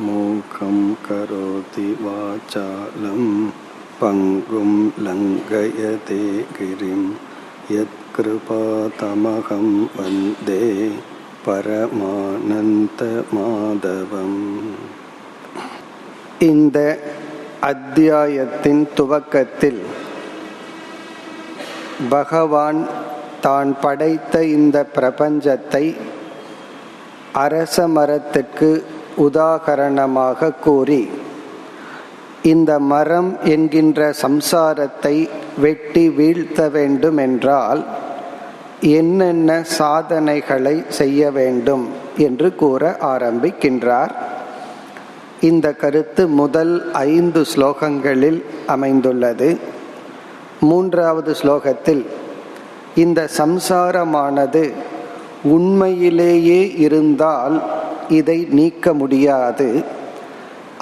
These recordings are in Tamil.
மூகம் கரோதி வாசாலம் பங்கும் லங்கயதே கிரிம் யத்கிருபா தமகம் வந்தே பரமானந்த மாதவம். இந்த அத்தியாயத்தின் துவக்கத்தில் பகவான் தான் படைத்த இந்த பிரபஞ்சத்தை அரச மரத்திற்கு உதாகரணமாக கூறி, இந்த மரம் என்கின்ற சம்சாரத்தை வெட்டி வீழ்த்த வேண்டும் என்றால் என்னென்ன சாதனைகளை செய்ய வேண்டும் என்று கூற ஆரம்பிக்கின்றார். இந்த கருத்து முதல் 5 ஸ்லோகங்களில் அமைந்துள்ளது. 3வது ஸ்லோகத்தில் இந்த சம்சாரமானது உண்மையிலேயே இருந்தால் இதை நீக்க முடியாது,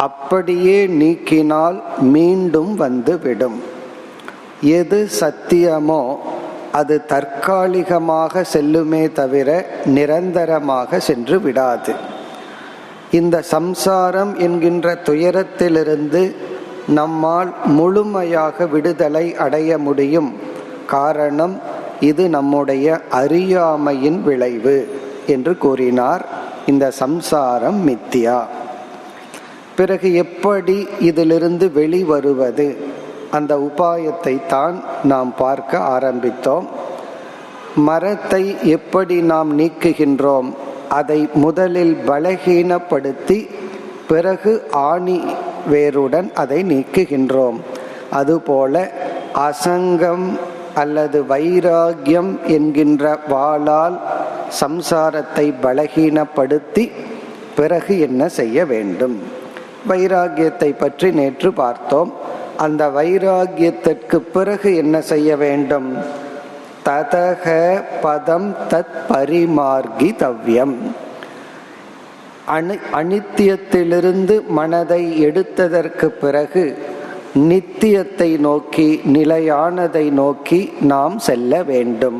அப்படியே நீக்கினால் மீண்டும் வந்துவிடும். எது சத்தியமோ அது தற்காலிகமாக செல்லுமே தவிர நிரந்தரமாக சென்று விடாது. இந்த சம்சாரம் என்கின்ற துயரத்திலிருந்து நம்மால் முழுமையாக விடுதலை அடைய முடியும். காரணம், இது நம்முடைய அறியாமையின் விளைவு என்று கூறினார். இந்த சம்சாரம் மித்தியா. பிறகு எப்படி இதிலிருந்து வெளிவருவது, அந்த உபாயத்தை தான் நாம் பார்க்க ஆரம்பித்தோம். மரத்தை எப்படி நாம் நீக்குகின்றோம், அதை முதலில் பலகீனப்படுத்தி பிறகு ஆணி வேருடன் அதை நீக்குகின்றோம். அதுபோல அசங்கம் அல்லது வைராகியம் என்கின்ற வாளால் சம்சாரத்தை பலகீனப்படுத்தி பிறகு என்ன செய்ய வேண்டும்? வைராகியத்தை பற்றி நேற்று பார்த்தோம். அந்த வைராகியத்திற்கு பிறகு என்ன செய்ய வேண்டும்? ததக பதம் தத் பரிமார்கிதவ்யம். அனித்தியத்திலிருந்து மனதை எடுத்ததற்கு பிறகு நித்தியத்தை நோக்கி, நிலையானதை நோக்கி நாம் செல்ல வேண்டும்.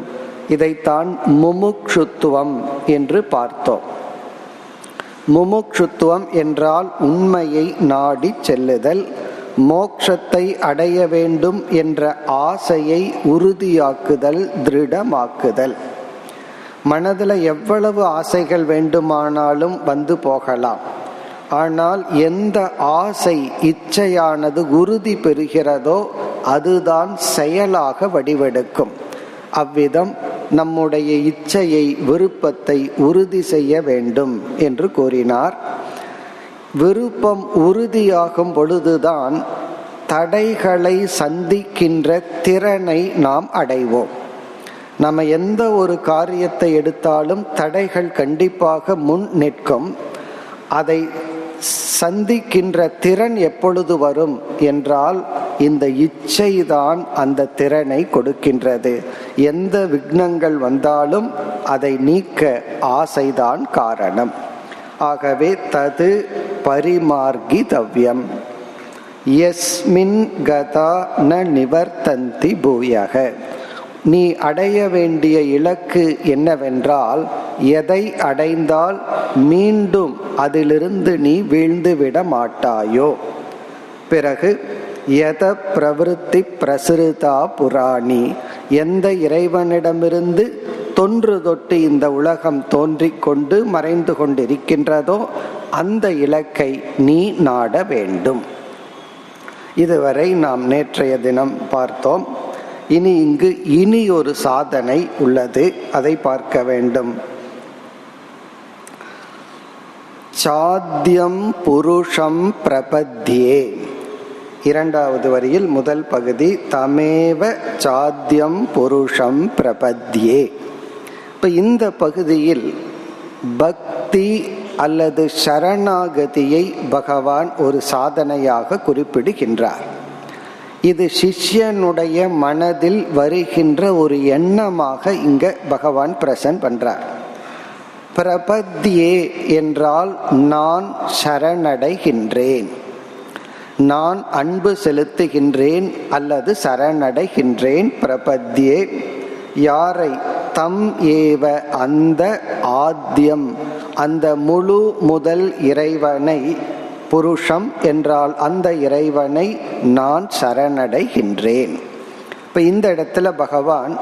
இதைத்தான் முமுக்ஷுத்துவம் என்று பார்த்தோம். முமுக்ஷுத்துவம் என்றால் உண்மையை நாடி செல்லுதல், மோட்சத்தை அடைய வேண்டும் என்ற ஆசையை உறுதியாக்குதல், திருடமாக்குதல். மனதில் எவ்வளவு ஆசைகள் வேண்டுமானாலும் வந்து போகலாம். ஆனால் எந்த ஆசை, இச்சையானது உறுதி பெறுகிறதோ அதுதான் செயலாக வடிவெடுக்கும். அவ்விதம் நம்முடைய இச்சையை, விருப்பத்தை உறுதி செய்ய வேண்டும் என்று கூறினார். விருப்பம் உறுதியாகும் பொழுதுதான் தடைகளை சந்திக்கின்ற திறனை நாம் அடைவோம். நம்ம எந்த ஒரு காரியத்தை எடுத்தாலும் தடைகள் கண்டிப்பாக முன் நிற்கும். அதை சந்திக்கின்ற திறன் எப்பொழுது வரும் என்றால் இந்த இச்சைதான் அந்த திறனை கொடுக்கின்றது. எந்த விக்னங்கள் வந்தாலும் அதை நீக்க ஆசைதான் காரணம். ஆகவே தது பரிமார்கிதவ்யம் யஸ்மின் கதா ந நிவர்த்தந்தி பூயக. நீ அடைய வேண்டிய இலக்கு என்னவென்றால், எதை அடைந்தால் மீண்டும் அதிலிருந்து நீ வீழ்ந்து விட மாட்டாயோ. பிறகு யத பிரவிருத்தி பிரசுரிதா புராணி. எந்த இறைவனிடமிருந்து தொன்று தொட்டு இந்த உலகம் தோன்றிக் கொண்டு மறைந்து கொண்டிருக்கின்றதோ அந்த இலக்கை நீ நாட வேண்டும். இதுவரை நாம் நேற்றைய தினம் பார்த்தோம். இனி ஒரு சாதனை உள்ளது, அதை பார்க்க வேண்டும். சாத்யம் புருஷம் பிரபத்யே. 2வது வரியில் முதல் பகுதி தமேவ சாத்யம் புருஷம் பிரபத்யே. இப்ப இந்த பகுதியில் பக்தி அல்லது சரணாகதியை பகவான் ஒரு சாதனையாக குறிப்பிடுகின்றார். இது சிஷ்யனுடைய மனதில் வருகின்ற ஒரு எண்ணமாக இங்க பகவான் பிரசன்ட் பண்றார். பிரபத்யே என்றால் நான் சரணடைகின்றேன், நான் அன்பு செலுத்துகின்றேன் அல்லது சரணடைகின்றேன். பிரபத்யே யாரை? தம் ஏவ, அந்த ஆத்யம், அந்த முழு முதல் இறைவனை புருஷம் என்றால் அந்த இறைவனை நான் சரணடைகின்றேன். இப்ப இந்த இடத்துல பகவான்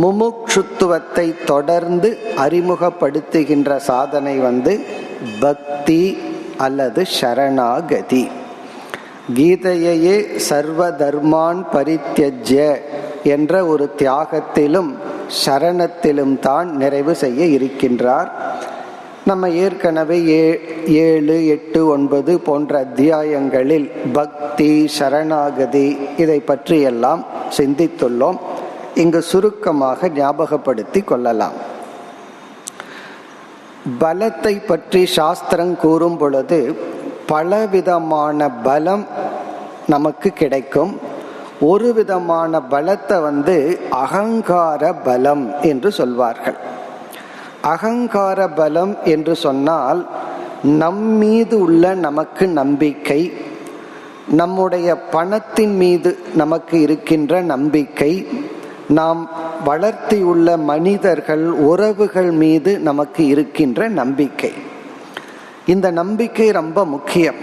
முமுட்சுத்துவத்தை தொடர்ந்து அறிமுகப்படுத்துகின்ற சாதனை பக்தி அல்லது சரணாகதி. கீதையே சர்வ தர்மான் பரித்யஜ்ய என்ற ஒரு தியாகத்திலும் சரணத்திலும் தான் நிறைவு செய்ய இருக்கின்றார். நம்ம ஏற்கனவே 7, 8, 9 போன்ற அத்தியாயங்களில் பக்தி சரணாகதி இதை பற்றி எல்லாம் சிந்தித்துள்ளோம். இங்கு சுருக்கமாக ஞாபகப்படுத்தி கொள்ளலாம். பலத்தை பற்றி சாஸ்திரம் கூறும் பொழுது பலவிதமான பலம் நமக்கு கிடைக்கும். ஒரு விதமான பலத்தை அகங்கார பலம் என்று சொல்வார்கள். அகங்கார பலம் என்று சொன்னால் நம்மீது உள்ள நமக்கு நம்பிக்கை, நம்முடைய பணத்தின் மீது நமக்கு இருக்கின்ற நம்பிக்கை, நாம் வளர்த்தியுள்ள மனிதர்கள் உறவுகள் மீது நமக்கு இருக்கின்ற நம்பிக்கை. இந்த நம்பிக்கை ரொம்ப முக்கியம்.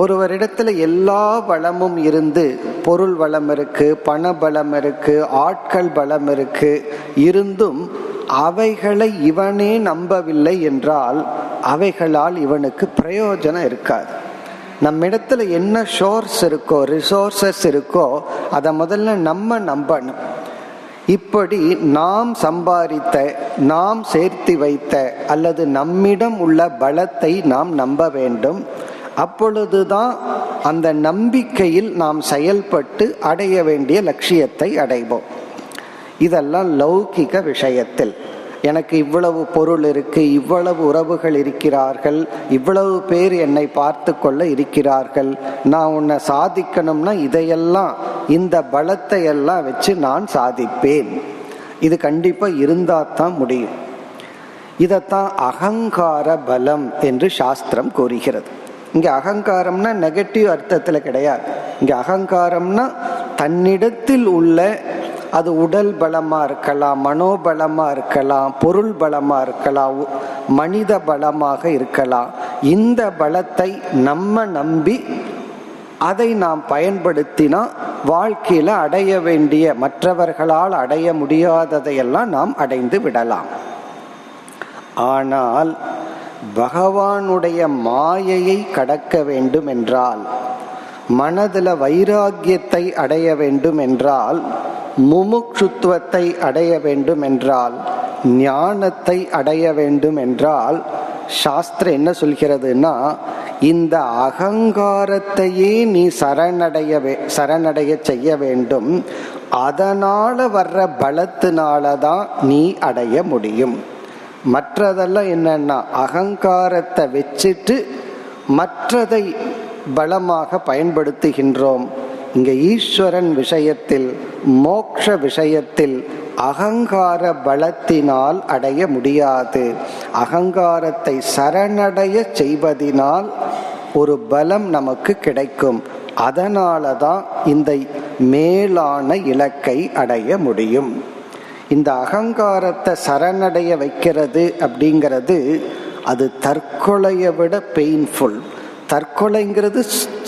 ஒருவரிடத்துல எல்லா வளமும் இருந்து, பொருள் வளம் இருக்கு, பண பலம் இருக்கு, ஆட்கள் பலம் இருக்கு, இருந்தும் அவைகளை இவனே நம்பவில்லை என்றால் அவைகளால் இவனுக்கு பிரயோஜனம் இருக்காது. நம்மிடத்துல என்ன சோர்ஸ் இருக்கோ, ரிசோர்சஸ் இருக்கோ, அதை முதல்ல நம்ம நம்பணும். இப்படி நாம் சம்பாதித்த, நாம் சேர்த்து வைத்த அல்லது நம்மிடம் உள்ள பலத்தை நாம் நம்ப வேண்டும். அப்பொழுதுதான் அந்த நம்பிக்கையில் நாம் செயல்பட்டு அடைய வேண்டிய லட்சியத்தை அடைவோம். இதெல்லாம் லௌகிக விஷயத்தில். எனக்கு இவ்வளவு பொருள் இருக்கு, இவ்வளவு உறவுகள் இருக்கிறார்கள், இவ்வளவு பேர் என்னை பார்த்து கொள்ள இருக்கிறார்கள், நான் உன்னை சாதிக்கணும்னா இதையெல்லாம், இந்த பலத்தை எல்லாம் வச்சு நான் சாதிப்பேன். இது கண்டிப்பா இருந்தாதான் முடியும். இதத்தான் அகங்கார பலம் என்று சாஸ்திரம் கூறுகிறது. இங்க அகங்காரம்னா நெகட்டிவ் அர்த்தத்துல கிடையாது. இங்க அகங்காரம்னா தன்னிடத்தில் உள்ள, அது உடல் பலமா இருக்கலாம், மனோபலமா இருக்கலாம், பொருள் பலமா இருக்கலாம், மனித பலமாக இருக்கலாம். இந்த பலத்தை நம்ம நம்பி அதை நாம் பயன்படுத்தினா வாழ்க்கையில அடைய வேண்டிய, மற்றவர்களால் அடைய முடியாததையெல்லாம் நாம் அடைந்து விடலாம். ஆனால் பகவானுடைய மாயையை கடக்க வேண்டும் என்றால், மனதில் வைராகியத்தை அடைய வேண்டும் என்றால், முமுட்சுத்துவத்தை அடைய வேண்டும் என்றால், ஞானத்தை அடைய வேண்டும் என்றால், சாஸ்திரம் என்ன சொல்கிறதுனா, இந்த அகங்காரத்தையே நீ சரணடைய செய்ய வேண்டும். அதனால வர்ற பலத்தினாலதான் நீ அடைய முடியும். மற்றதெல்லாம் என்னன்னா, அகங்காரத்தை வச்சுட்டு மற்றதை பலமாக பயன்படுத்துகின்றோம். இங்க ஈஸ்வரன் விஷயத்தில், மோட்ச விஷயத்தில் அகங்கார பலத்தினால் அடைய முடியாது. அகங்காரத்தை சரணடைய செய்வதினால் ஒரு பலம் நமக்கு கிடைக்கும். அதனாலதான் இந்த மேலான இலக்கை அடைய முடியும். இந்த அகங்காரத்தை சரணடைய வைக்கிறது அப்படிங்கிறது அது தற்கொலையை விட பெயின்ஃபுல். தற்கொலைங்கிறது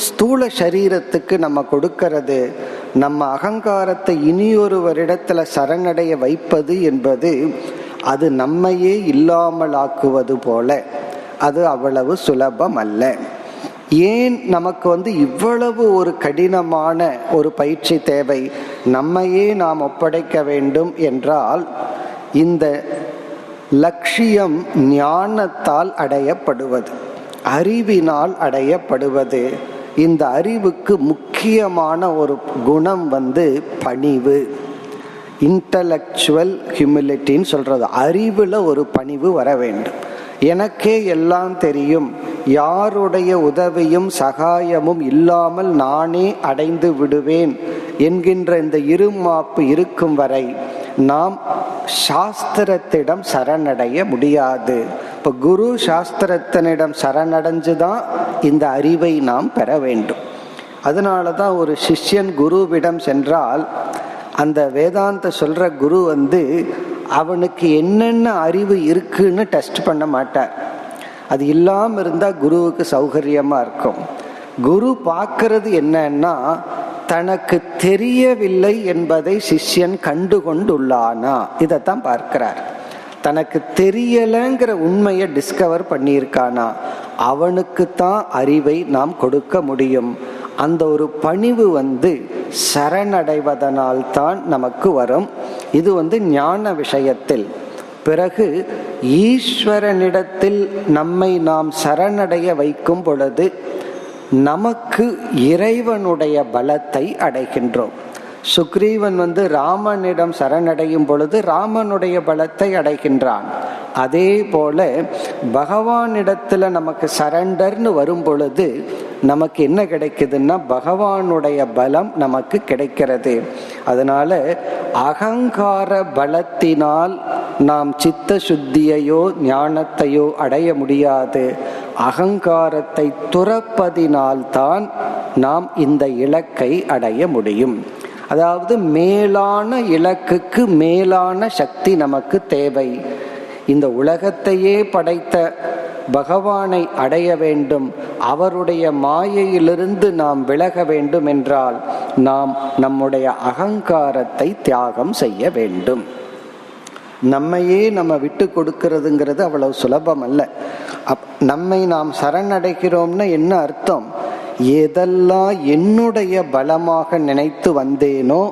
ஸ்தூல சரீரத்துக்கு நம்ம கொடுக்கிறது. நம்ம அகங்காரத்தை இனியொருவரிடத்துல சரணடைய வைப்பது என்பது அது நம்மையே இல்லாமல் ஆக்குவது போல. அது அவ்வளவு சுலபம் அல்ல. ஏன் நமக்கு இவ்வளவு ஒரு கடினமான ஒரு பயிற்சி தேவை? நம்மையே நாம் ஒப்படைக்க வேண்டும் என்றால், இந்த லட்சியம் ஞானத்தால் அடையப்படுவது, அறிவினால் அடையப்படுவது. இந்த அறிவுக்கு முக்கியமான ஒரு குணம் பணிவு, இன்டலெக்சுவல் ஹியூமிலிட்டின்னு சொல்றது. அறிவுல ஒரு பணிவு வர வேண்டும். எனக்கே எல்லாம் தெரியும், யாருடைய உதவியும் சகாயமும் இல்லாமல் நானே அடைந்து விடுவேன் என்கின்ற இந்த இருமாப்பு இருக்கும் வரை நாம் சாஸ்திரத்திடம் சரணடைய முடியாது. இப்ப குரு சாஸ்திரத்தினிடம் சரணடைஞ்சுதான் இந்த அறிவை நாம் பெற வேண்டும். அதனாலதான் ஒரு சிஷ்யன் குருவிடம் சென்றால், அந்த வேதாந்த சொல்ற குரு அவனுக்கு என்னென்ன அறிவு இருக்குன்னு டெஸ்ட் பண்ண மாட்டார். அது இல்லாம இருந்தா குருவுக்கு சௌகரியமா இருக்கும். குரு பார்க்கறது என்னன்னா, தனக்கு தெரியவில்லை என்பதை சிஷ்யன் கண்டு கொண்டுள்ளானா, இதைத்தான் பார்க்கிறார். தனக்கு தெரியலங்கிற உண்மையை டிஸ்கவர் பண்ணியிருக்கானா, அவனுக்குத்தான் அறிவை நாம் கொடுக்க முடியும். அந்த ஒரு பணிவு சரணடைவதனால் தான் நமக்கு வரும். இது ஞான விஷயத்தில். பிறகு ஈஸ்வரனிடத்தில் நம்மை நாம் சரணடைய வைக்கும் பொழுது நமக்கு இறைவனுடைய பலத்தை அடைகின்றோம். சுக்ரீவன் ராமனிடம் சரணடையும் பொழுது ராமனுடைய பலத்தை அடைகின்றான். அதே போல பகவானிடத்துல நமக்கு சரண்டர்னு வரும் பொழுது நமக்கு என்ன கிடைக்குதுன்னா, பகவானுடைய பலம் நமக்கு கிடைக்கிறது. அதனால அகங்கார பலத்தினால் நாம் சித்த சுத்தியையோ ஞானத்தையோ அடைய முடியாது. அகங்காரத்தை துறப்பதினால்தான் நாம் இந்த இலக்கை அடைய முடியும். அதாவது மேலான இலக்குக்கு மேலான சக்தி நமக்கு தேவை. இந்த உலகத்தையே படைத்த பகவானை அடைய வேண்டும், அவருடைய மாயையிலிருந்து நாம் விலக வேண்டும் என்றால் நாம் நம்முடைய அகங்காரத்தை தியாகம் செய்ய வேண்டும். நம்மையே நம்ம விட்டு கொடுக்கிறதுங்கிறது அவ்வளவு சுலபம் அல்ல. நம்மை நாம் சரணடைகிறோம்னா என்ன அர்த்தம்? எதெல்லாம் என்னுடைய பலமாக நினைத்து வந்தேனோ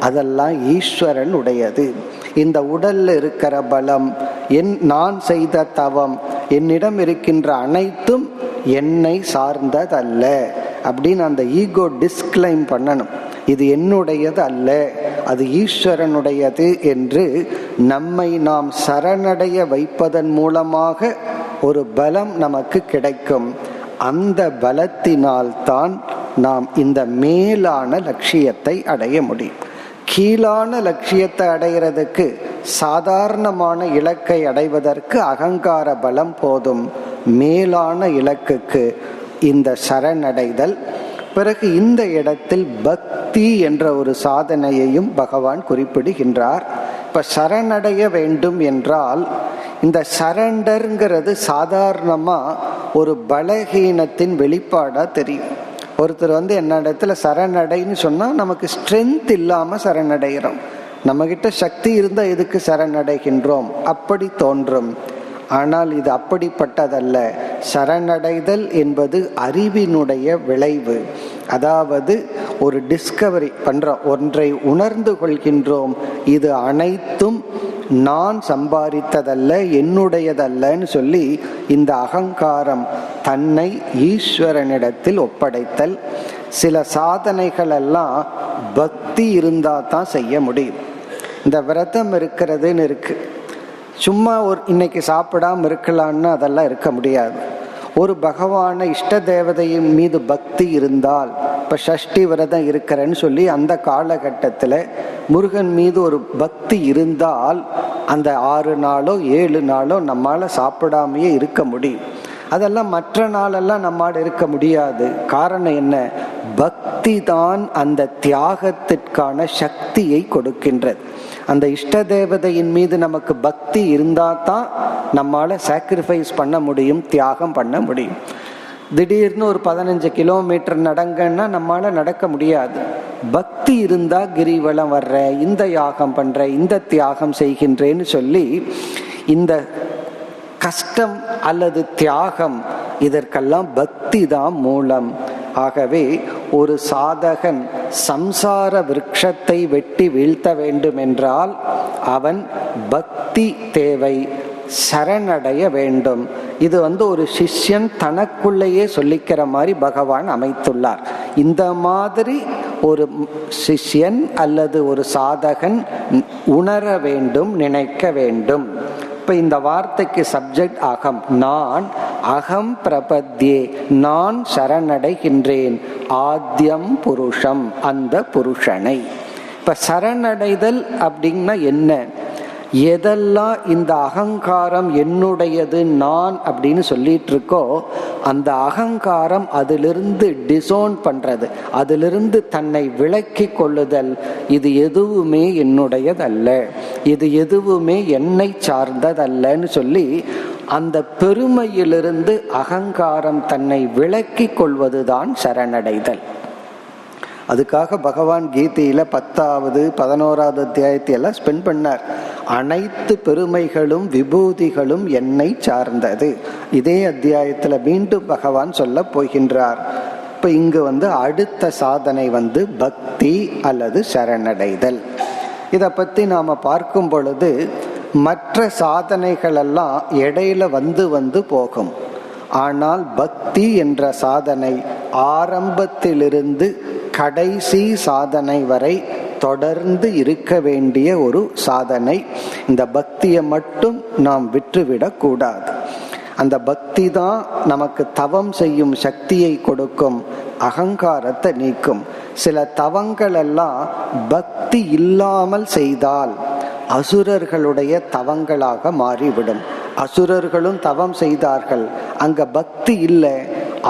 அதெல்லாம் ஈஸ்வரன் உடையது. இந்த உடல்ல இருக்கிற பலம், நான் செய்த தவம், என்னிடம் இருக்கின்ற அனைத்தும் என்னை சார்ந்ததல்ல அப்படின்னு அந்த ஈகோ டிஸ்க்ளைம் பண்ணணும். இது என்னுடையது அல்ல, அது ஈஸ்வரனுடையது என்று நம்மை நாம் சரணடைய வைப்பதன் மூலமாக ஒரு பலம் நமக்கு கிடைக்கும். அந்த பலத்தினால்தான் நாம் இந்த மேலான லட்சியத்தை அடைய முடியும். கீழான லட்சியத்தை அடைகிறதுக்கு, சாதாரணமான இலக்கை அடைவதற்கு அகங்கார பலம் போதும். மேலான இலக்குக்கு இந்த சரணடைதல். பிறகு இந்த இடத்தில் பக்தி என்ற ஒரு சாதனையையும் பகவான் குறிப்பிடுகின்றார். இப்ப சரணடைய வேண்டும் என்றால், இந்த சரண்டர்ங்கிறது சாதாரணமா ஒரு பலகீனத்தின் வெளிப்பாடா தெரியும். ஒருத்தர் என்ன இடத்துல சரணடைன்னு சொன்னா நமக்கு ஸ்ட்ரென்த் இல்லாம சரணடைகிறோம். நம்ம கிட்ட சக்தி இருந்தா எதுக்கு சரணடைகின்றோம் அப்படி தோன்றும். ஆனால் இது அப்படிப்பட்டதல்ல. சரணடைதல் என்பது அறிவினுடைய விளைவு. அதாவது ஒரு டிஸ்கவரி பண்றோம், ஒன்றை உணர்ந்து கொள்கின்றோம். இது அனைத்தும் நான் சம்பாதித்ததல்ல, என்னுடையதல்லன்னு சொல்லி இந்த அகங்காரம் தன்னை ஈஸ்வரனிடத்தில் ஒப்படைத்தல். சில சாதனைகள் எல்லாம் பக்தி இருந்தா தான் செய்ய முடியும். இந்த விரதம் இருக்கிறதுன்னு இருக்கு, சும்மா இன்னைக்கு சாப்பிடாம இருக்கலான்னு அதெல்லாம் இருக்க முடியாது. ஒரு பகவான இஷ்ட தேவதையின் மீது பக்தி இருந்தால், இப்ப சஷ்டி விரதம் இருக்கிறேன்னு சொல்லி அந்த காலகட்டத்தில் முருகன் மீது ஒரு பக்தி இருந்தால் அந்த 6 நாளோ 7 நாளோ நம்மால சாப்பிடாமையே இருக்க முடியும். அதெல்லாம் மற்ற நாளெல்லாம் நம்மால் இருக்க முடியாது. காரணம் என்ன? பக்தி தான் அந்த தியாகத்திற்கான சக்தியை கொடுக்கின்றது. அந்த இஷ்ட தேவதையின் மீது நமக்கு பக்தி இருந்தா தான் நம்மால சாக்ரிஃபைஸ் பண்ண முடியும், தியாகம் பண்ண முடியும். திடீர்னு ஒரு 15 கிலோமீட்டர் நடங்கன்னா நம்மால நடக்க முடியாது. பக்தி இருந்தா கிரிவலம் வர்ற, இந்த யாகம் பண்ற, இந்த தியாகம் செய்கின்றேன்னு சொல்லி இந்த கஷ்டம் அல்லது தியாகம், இதற்கெல்லாம் பக்தி தான் மூலம். ஆகவே ஒரு சாதகன் சம்சார விருட்சத்தை வெட்டி வீழ்த்த வேண்டும் என்றால் அவன் பக்தி தேவை, சரணடைய வேண்டும். இது ஒரு சிஷ்யன் தனக்குள்ளேயே சொல்லிக்கிற மாதிரி பகவான் அமைத்துள்ளார். இந்த மாதிரி ஒரு சிஷ்யன் அல்லது ஒரு சாதகன் உணர வேண்டும், நினைக்க வேண்டும். இப்ப இந்த வார்த்தைக்கு சப்ஜெக்ட் அகம், நான். அகம் பிரபத்யே, நான் சரணடைகின்றேன். ஆத்யம் புருஷம், அந்த புருஷனை. இப்ப சரணடைதல் அப்படின்னா என்ன? எதெல்லாம் இந்த அகங்காரம் என்னுடையது, நான் அப்படின்னு சொல்லிட்டு இருக்கோ, அந்த அகங்காரம் அதிலிருந்து டிசோன் பண்றது, அதிலிருந்து தன்னை விலக்கி கொள்ளுதல். இது எதுவுமே என்னுடையதல்ல, இது எதுவுமே என்னை சார்ந்ததல்லன்னு சொல்லி அந்த பெருமையிலிருந்து அகங்காரம் தன்னை விலக்கிக் கொள்வதுதான் சரணடைதல். அதுக்காக பகவான் கீதையில 10வது 11வது அத்தியாயத்தை எல்லாம் ஸ்பெண்ட் பண்ணார். அனைத்து பெருமைகளும் விபூதிகளும் என்னை சார்ந்தது. இதே அத்தியாயத்துல மீண்டும் பகவான் சொல்ல போகின்றார். இப்ப இங்கு அடுத்த சாதனை பக்தி அல்லது சரணடைதல். இத பத்தி நாம பார்க்கும் பொழுது மற்ற சாதனைகள் எல்லாம் இடையில வந்து போகும். ஆனால் பக்தி என்ற சாதனை ஆரம்பத்திலிருந்து கடைசி சாதனை வரை தொடர்ந்து இருக்க வேண்டிய ஒரு சாதனை. இந்த பக்தியை மட்டும் நாம் விட்டுவிடக் கூடாது. அந்த பக்தி தான் நமக்கு தவம் செய்யும் சக்தியை கொடுக்கும், அகங்காரத்தை நீக்கும். சில தவங்கள் எல்லாம் பக்தி இல்லாமல் செய்தால் அசுரர்களுடைய தவங்களாக மாறிவிடும். அசுரர்களும் தவம் செய்தார்கள், அங்க பக்தி இல்லை.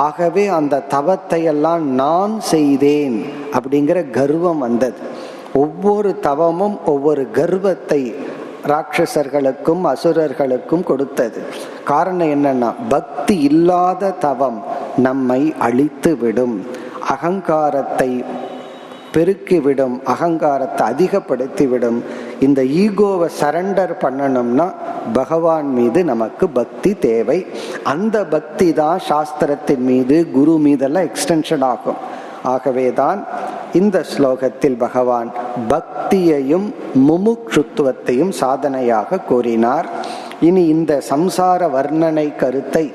ஆகவே அந்த தவத்தை எல்லாம் நான் செய்தேன் அப்படிங்கிற கர்வம் வந்தது. ஒவ்வொரு தவமும் ஒவ்வொரு கர்வத்தை ராட்சசர்களுக்கும் அசுரர்களுக்கும் கொடுத்தது. காரணம் என்னன்னா, பக்தி இல்லாத தவம் நம்மை அழித்து விடும், அகங்காரத்தை பெருக்கிவிடும், அகங்காரத்தை அதிகப்படுத்திவிடும். இந்த ஈகோவை சரண்டர் பண்ணணும்னா பகவான் மீது நமக்கு பக்தி தேவை. அந்த பக்தி தான் சாஸ்திரத்தின் மீது, குரு மீதெல்லாம் எக்ஸ்டென்ஷன் ஆகும். ஆகவேதான் இந்த ஸ்லோகத்தில் பகவான் பக்தியையும் முமுட்சுத்துவத்தையும் சாதனையாக கூறினார். இனி இந்த சம்சார வர்ணனை கருத்தை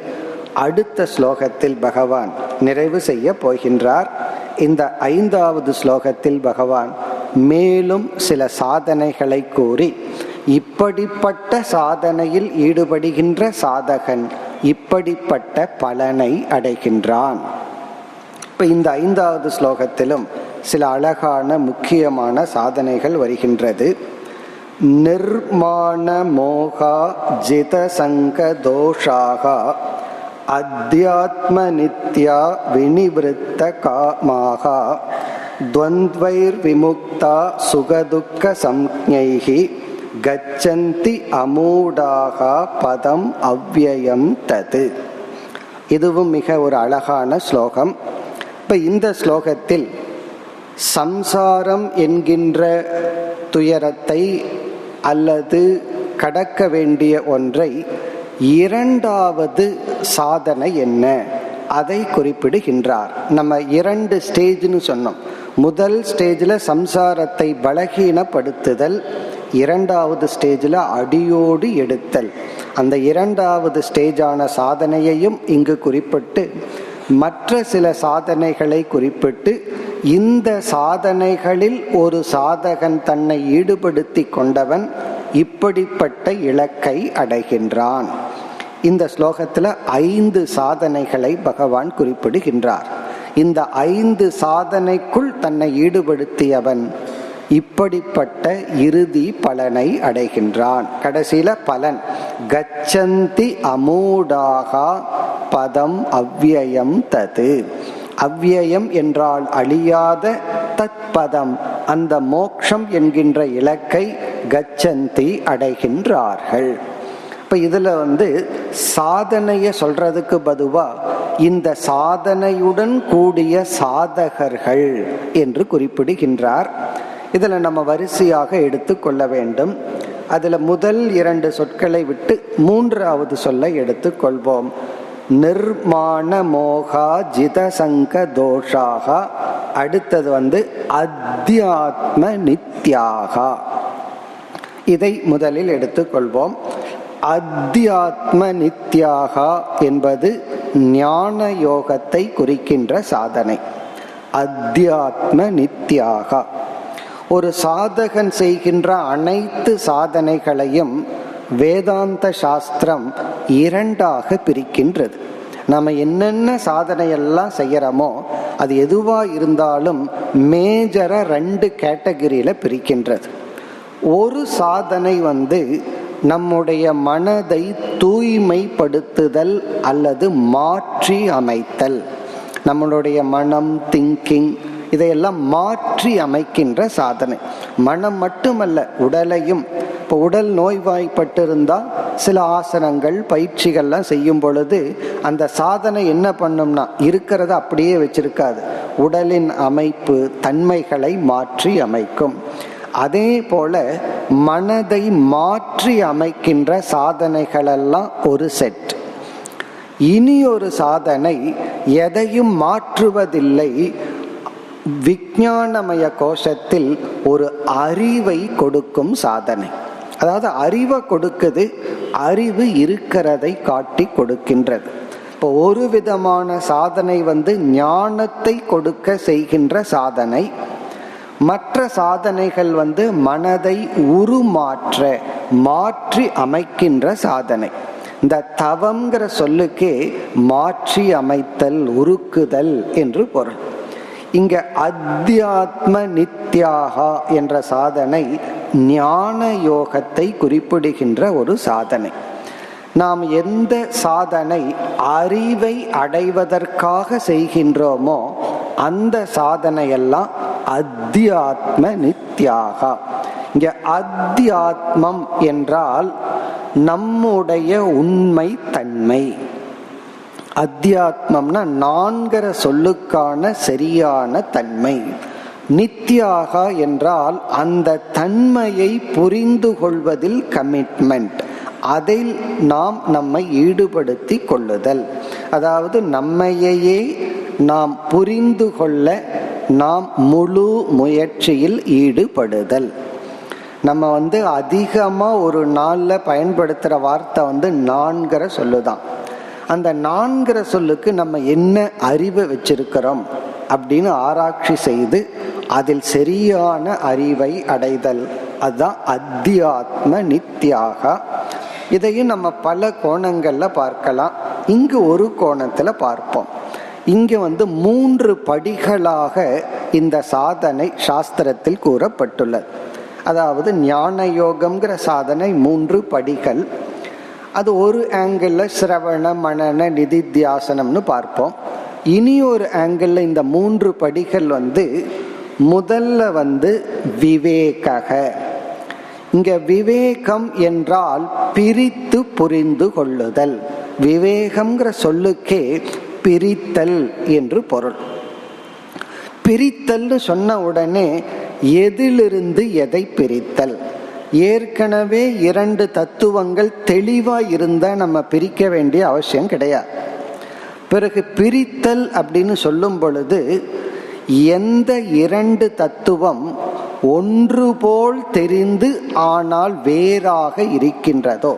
அடுத்த ஸ்லோகத்தில் பகவான் நிறைவு செய்ய போகின்றார். இந்த 5வது ஸ்லோகத்தில் பகவான் மேலும் சில சாதனைகளை கூறி, இப்படிப்பட்ட சாதனையில் ஈடுபடுகின்ற சாதகன் இப்படிப்பட்ட பலனை அடைகின்றான். இப்ப இந்த 5வது ஸ்லோகத்திலும் சில அழகான முக்கியமான சாதனைகள் வருகின்றது. நிர்மாண மோகா ஜித சங்க தோஷாகா அத்யாத்ம நித்யா வினிவிருத்த காமாகா துவந்த்வைர் விமுக்தா சுகதுக்க சம்ஞைஹி கச்சந்தி அமூடாகா பதம் அவ்யயம் தது. இதுவும் மிக ஒரு அழகான ஸ்லோகம். இப்ப இந்த ஸ்லோகத்தில் சம்சாரம் என்கின்ற துயரத்தை அல்லது கடக்க வேண்டிய ஒன்றை 2வது சாதனை என்ன அதை குறிப்பிடுகின்றார். நம்ம 2 ஸ்டேஜ்னு சொன்னோம். முதல் ஸ்டேஜில் சம்சாரத்தை பலகீனப்படுத்துதல், 2வது ஸ்டேஜில் அடியோடு எடுத்தல். அந்த 2வது ஸ்டேஜான சாதனையையும் இங்கு குறிப்பிட்டு மற்ற சில சாதனைகளை குறிப்பிட்டு, இந்த சாதனைகளில் ஒரு சாதகன் தன்னை ஈடுபடுத்தி கொண்டவன் இப்படிப்பட்ட இலக்கை அடைகின்றான். இந்த ஸ்லோகத்தில் 5 சாதனைகளை பகவான் குறிப்பிடுகின்றார். இந்த 5 சாதனைக்குள் தன்னை ஈடுபடுத்தியவன் இப்படிப்பட்ட இறுதி பலனை அடைகின்றான். கடைசியில பலன் கச்சந்தி அமூடாகா பதம் அவ்யயம் தது. அவ்யயம் என்றால் அழியாத, தத் பதம் அந்த மோக்ஷம் என்கின்ற இலக்கை கச்சந்தி அடைகின்றார்கள். இப்ப இதுல சாதனைய சொல்றதுக்கு பதுவா இந்த சாதனையுடன் கூடிய சாதகர்கள் என்று குறிப்பிடுகின்றார். இதுல நம்ம வரிசையாக எடுத்துக்கொள்ள வேண்டும். அதுல முதல் 2 சொற்களை விட்டு 3வது சொல்லை எடுத்துக்கொள்வோம். நிர்மாண மோகா ஜிதசங்க தோஷாகா. அடுத்தது அத்தியாத்ம நித்யாகா. இதை முதலில் எடுத்துக்கொள்வோம். அத்தியாத்ம நித்யாகா என்பது ஞான யோகத்தை குறிக்கின்ற சாதனை. அத்தியாத்ம நித்யாகா. ஒரு சாதகன் செய்கின்ற அனைத்து சாதனைகளையும் வேதாந்த சாஸ்திரம் 2ஆக பிரிக்கின்றது. நம்ம என்னென்ன சாதனையெல்லாம் செய்யறோமோ அது எதுவா இருந்தாலும் மேஜரா 2 கேட்டகரியில பிரிக்கின்றது. ஒரு சாதனை நம்முடைய மனதை தூய்மைப்படுத்துதல் அல்லது மாற்றி அமைத்தல். நம்மளுடைய மனம், திங்கிங், இதையெல்லாம் மாற்றி அமைக்கின்ற சாதனை. மனம் மட்டுமல்ல, உடலையும் இப்போ உடல் நோய்வாய்ப்பட்டிருந்தால் சில ஆசனங்கள் பயிற்சிகள்லாம் செய்யும் பொழுது அந்த சாதனை என்ன பண்ணும்னா இருக்கிறத அப்படியே வச்சிருக்காது, உடலின் அமைப்பு தன்மைகளை மாற்றி அமைக்கும். அதே போல மனதை மாற்றி அமைக்கின்ற சாதனைகளெல்லாம் ஒரு செட். இனி ஒரு சாதனை எதையும் மாற்றுவதில்லை, விஞ்ஞானமய கோஷத்தில் ஒரு அறிவை கொடுக்கும் சாதனை. அதாவது அறிவை கொடுக்குது, அறிவு இருக்கிறதை காட்டி கொடுக்கின்றது. இப்போ ஒரு விதமான சாதனை ஞானத்தை கொடுக்க செய்கின்ற சாதனை, மற்ற சாதனைகள் மனதை உருமாற்ற மாற்றி அமைக்கின்ற சாதனை. இந்த தவம்ங்கிற சொல்லுக்கே மாற்றி அமைத்தல், உருக்குதல் என்று பொருள். இங்க அத்தியாத்ம நித்யாகா என்ற சாதனை ஞான யோகத்தை குறிப்பிடுகின்ற ஒரு சாதனை. நாம் எந்த சாதனை அறிவை அடைவதற்காக செய்கின்றோமோ அந்த சாதனையெல்லாம் அத்தியாத்ம நித்யாகா. இங்க அத்தியாத்மம் என்றால் நம்முடைய உண்மை தன்மை. அத்தியாத்மம்னா நான்கிற சொல்லுக்கான சரியான தன்மை. நித்யாகா என்றால் அந்த தன்மையை புரிந்து கொள்வதில் கமிட்மெண்ட், அதில் நாம் நம்மை ஈடுபடுத்தி கொள்ளுதல். அதாவது நம்மையே நாம் புரிந்து கொள்ள நாம் முழு முயற்சியில் ஈடுபடுதல். நம்ம அதிகமா ஒரு நாள்ல பயன்படுத்துற வார்த்தை நான்கிற சொல்லுதான். அந்த நான்கிற சொல்லுக்கு நம்ம என்ன அறிவை வச்சிருக்கிறோம் அப்படின்னு ஆராய்ச்சி செய்து அதில் சரியான அறிவை அடைதல், அதுதான் அத்தியாத்ம நித்யாகா. இதையும் நம்ம பல கோணங்கள்ல பார்க்கலாம். இங்கு ஒரு கோணத்துல பார்ப்போம். இங்க 3 படிகளாக இந்த சாதனை சாஸ்திரத்தில் கூறப்பட்டுள்ளது. அதாவது ஞான யோகம்ங்கிற சாதனை 3 படிகள். அது ஒரு ஆங்கிள் சிரவண மனன நிதித்தியாசனம்னு பார்ப்போம். இனி ஒரு ஆங்கிள் இந்த 3 படிகள் முதல்ல விவேக. இங்க விவேகம் என்றால் பிரித்து புரிந்து கொள்ளுதல். விவேகம்ங்கிற சொல்லுக்கே பிரித்தல் என்று பொருள். பிரித்தல் சொன்ன உடனே எதிலிருந்து எதை பிரித்தல்? ஏற்கனவே 2 தத்துவங்கள் தெளிவா இருந்தா நம்ம பிரிக்க வேண்டிய அவசியம் கிடையாது. பிறகு பிரித்தல் அப்படின்னு சொல்லும் பொழுது எந்த 2 தத்துவம் ஒன்று போல் தெரிந்து ஆனால் வேறாக இருக்கின்றதோ,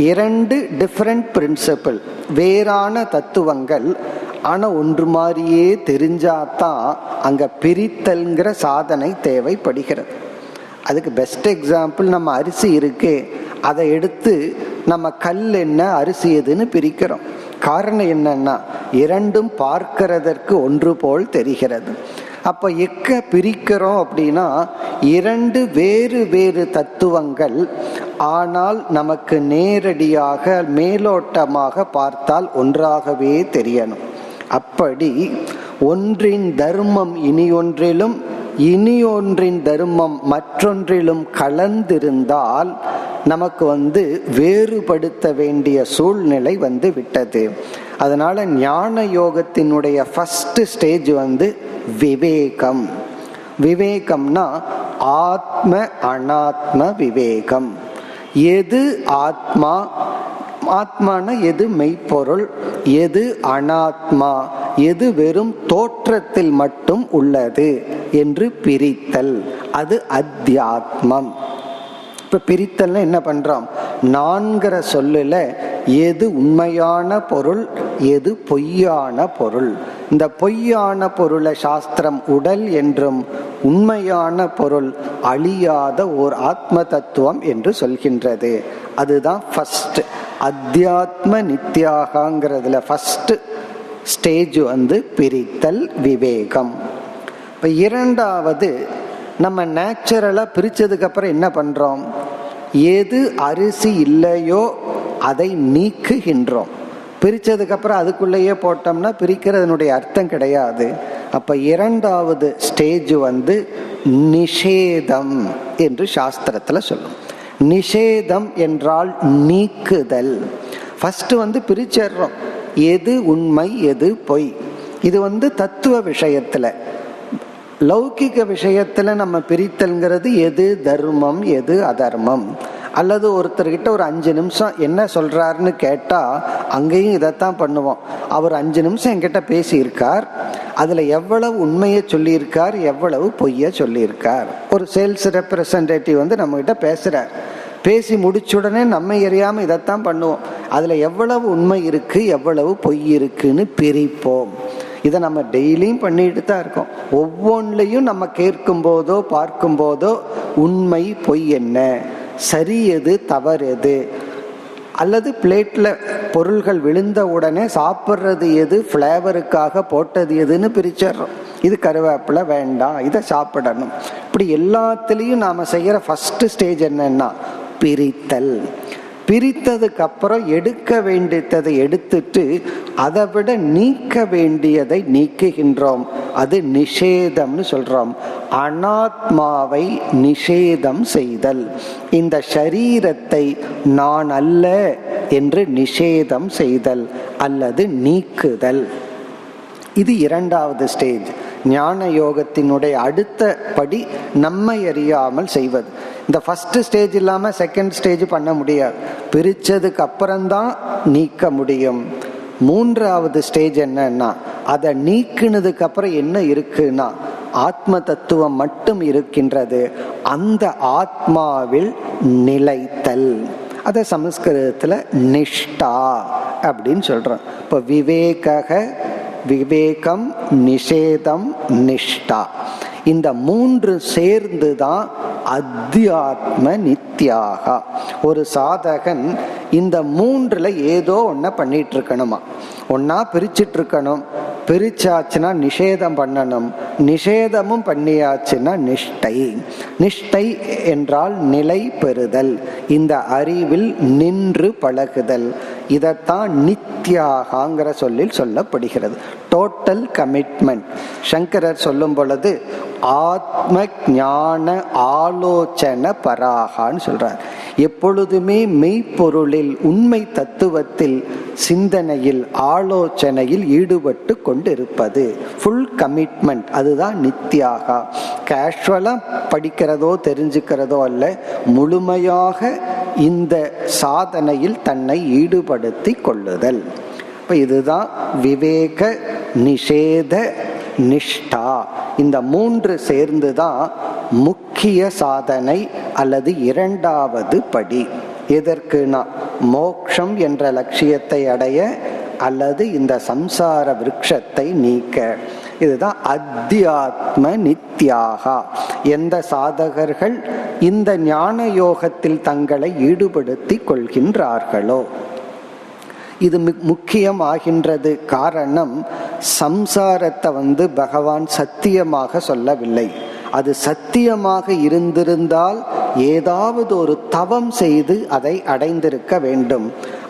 2 டிஃபரண்ட் பிரின்சிபிள், வேறான தத்துவங்கள் ஆனா ஒன்று மாதிரியே தெரிஞ்சாதான் அங்க பிரித்தல்ங்கிற சாதனை தேவைப்படுகிறது. அதுக்கு பெஸ்ட் எக்ஸாம்பிள் நம்ம அரிசி இருக்கு, அதை எடுத்து நம்ம கல் என்ன அரிசி எதுன்னு பிரிக்கிறோம். காரணம் என்னன்னா 2ம் பார்க்கிறதற்கு ஒன்று போல் தெரிகிறது. அப்ப எக்க பிரிக்கிறோம் அப்படின்னா 2 வேறு வேறு தத்துவங்கள், ஆனால் நமக்கு நேரடியாக மேலோட்டமாக பார்த்தால் ஒன்றாகவே தெரியணும். அப்படி ஒன்றின் தர்மம் இனி ஒன்றிலும் இனி ஒன்றின் தர்மம் மற்றொன்றிலும் கலந்திருந்தால் நமக்கு வேறுபடுத்த வேண்டிய சூழ்நிலை விட்டது. அதனால ஞான யோகத்தினுடைய ஃபர்ஸ்ட் ஸ்டேஜ் விவேகம். விவேகம்னா ஆத்ம அனாத்ம விவேகம். எது ஆத்மா, ஆத்மான எது மெய்ப்பொருள், எது அனாத்மா, எது வெறும் தோற்றத்தில் மட்டும் உள்ளது என்று பிரித்தல், அது அத்தியாத்மம். இப்ப பிரித்தல்னா என்ன பண்றோம்? 4 சொல்லுல எது உண்மையான பொருள், எது பொய்யான பொருள். இந்த பொய்யான பொருளை சாஸ்திரம் உடல் என்றும், உண்மையான பொருள் அழியாத ஓர் ஆத்ம தத்துவம் என்று சொல்கின்றது. அதுதான் ஃபர்ஸ்ட் அத்தியாத்ம நித்யாகங்கிறதுல ஃபர்ஸ்ட் ஸ்டேஜ் பிரித்தல் விவேகம். இப்ப 2வது நம்ம நேச்சுரலா பிரிச்சதுக்கு அப்புறம் என்ன பண்றோம்? எது அரிசி இல்லையோ அதை நீக்குகின்றோம். பிரிச்சதுக்கு அப்புறம் அதுக்குள்ளேயே போட்டோம்னா பிரிக்கிறதுனுடைய அர்த்தம் கிடையாது. அப்ப 2வது ஸ்டேஜ் நிஷேதம் என்று சாஸ்திரத்துல சொல்லும். நிஷேதம் என்றால் நீக்குதல். ஃபர்ஸ்ட் பிரிச்சிடுறோம், எது உண்மை எது பொய். இது தத்துவ விஷயத்துல. லௌகிக விஷயத்துல நம்ம பிரித்தல்ங்கிறது எது தர்மம் எது அதர்மம். அல்லது ஒருத்தர்கிட்ட ஒரு 5 நிமிஷம் என்ன சொல்றாருன்னு கேட்டா அங்கேயும் இதைத்தான் பண்ணுவோம். அவர் 5 நிமிஷம் என்கிட்ட பேசியிருக்கார், அதுல எவ்வளவு உண்மையை சொல்லியிருக்கார் எவ்வளவு பொய்ய சொல்லியிருக்கார். ஒரு சேல்ஸ் ரெப்ரசன்டேட்டிவ் நம்ம கிட்ட பேசுறார், பேசி முடிச்ச உடனே நம்ம எரியாம இதைத்தான் பண்ணுவோம். அதுல எவ்வளவு உண்மை இருக்கு எவ்வளவு பொய் இருக்குன்னு பிரிப்போம். இதை நம்ம டெய்லியும் பண்ணிட்டு தான் இருக்கோம். ஒவ்வொன்றையும் நம்ம கேட்கும் போதோ பார்க்கும் போதோ உண்மை பொய் என்ன, சரி எது தவறு எது, அல்லது பிளேட்ல பொருள்கள் விழுந்த உடனே சாப்பிட்றது எது, ஃப்ளேவருக்காக போட்டது எதுன்னு பிரிச்சிடுறோம். இது கருவேப்பிலை வேண்டாம், இதை சாப்பிடணும். இப்படி எல்லாத்துலேயும் நாம் செய்கிற ஃபர்ஸ்ட் ஸ்டேஜ் என்னன்னா பிரித்தல். பிரித்ததுக்கு அப்புறம் எடுக்க வேண்டியதை எடுத்துட்டு அதை விட நீக்க வேண்டியதை நீக்குகின்றோம். அது நிஷேதம்னு சொல்றோம். அனாத்மாவை நிஷேதம் செய்தல். இந்த சரீரத்தை நான் அல்ல என்று நிஷேதம் செய்தல் அல்லது நீக்குதல். இது இரண்டாவது ஸ்டேஜ். ஞான யோகத்தினுடைய அடுத்த படி நம்மை அறியாமல் செய்வது. இந்த ஃபர்ஸ்ட் ஸ்டேஜ் இல்லாம செகண்ட் ஸ்டேஜ் பண்ண முடியாது. பிரிச்சதுக்கு அப்புறம்தான் நீக்க முடியும். மூன்றாவது ஸ்டேஜ் என்னன்னா, அதை நீக்கினதுக்கு அப்புறம் என்ன இருக்குன்னா ஆத்ம தத்துவம் மட்டும் இருக்கின்றது. அந்த ஆத்மாவில் நிலைத்தல். அத சமஸ்கிருதத்துல நிஷ்டா அப்படின்னு சொல்றோம். இப்போ விவேகம் நிஷேதம் நிஷ்டா, இந்த மூன்று சேர்ந்துதான் அத்தியாத்ம நித்யாகா. ஒரு சாதகன் இந்த மூன்றுல ஏதோ ஒன்ன பண்ணிட்டு இருக்கணுமா. ஒன்னா பிரிச்சுட்டு இருக்கணும், பிரிச்சாச்சுன்னா நிஷேதம் பண்ணணும், நிஷேதமும் பண்ணியாச்சுன்னா நிஷ்டை. நிஷ்டை என்றால் நிலை பெறுதல், இந்த அறிவில் நின்று பழகுதல். இதத்தான் நித்யாகாங்கிற சொல்லில் சொல்லப்படுகிறது. Total commitment. சங்கரர் சொல்லும் பொழுது ஆத்ம ஞான ஆலோசனை பராகான்னு சொல்றார். எப்பொழுதுமே மெய்ப்பொருளில் உண்மை தத்துவத்தில் சிந்தனையில் ஆலோசனையில் ஈடுபட்டு கொண்டிருப்பது, ஃபுல் கமிட்மெண்ட், அதுதான் நித்யாகா. கேஷுவலா படிக்கிறதோ தெரிஞ்சுக்கிறதோ அல்ல, முழுமையாக இந்த சாதனையில் தன்னை ஈடுபடுத்தி கொள்ளுதல். இப்ப இதுதான் விவேக நிஷேத நிஷ்டா. இந்த மூன்று சேர்ந்துதான் முக்கிய சாதனை அல்லது இரண்டாவது படி. எதற்குனா மோக்ஷம் என்ற லட்சியத்தை அடைய அல்லது இந்த சம்சார விருட்சத்தை நீக்க. இதுதான் அத்தியாத்ம நித்யாகா. எந்த சாதகர்கள் இந்த ஞான யோகத்தில் தங்களை ஈடுபடுத்தி கொள்கின்றார்களோ இது முக்கியம் ஆகின்றது. காரணம், சம்சாரத்தை பகவான் சத்தியமாக சொல்லவில்லை. அது சத்தியமாக இருந்திருந்தால் ஏதாவது ஒரு தவம் செய்து அதை அடைந்திருக்க வேண்டும்.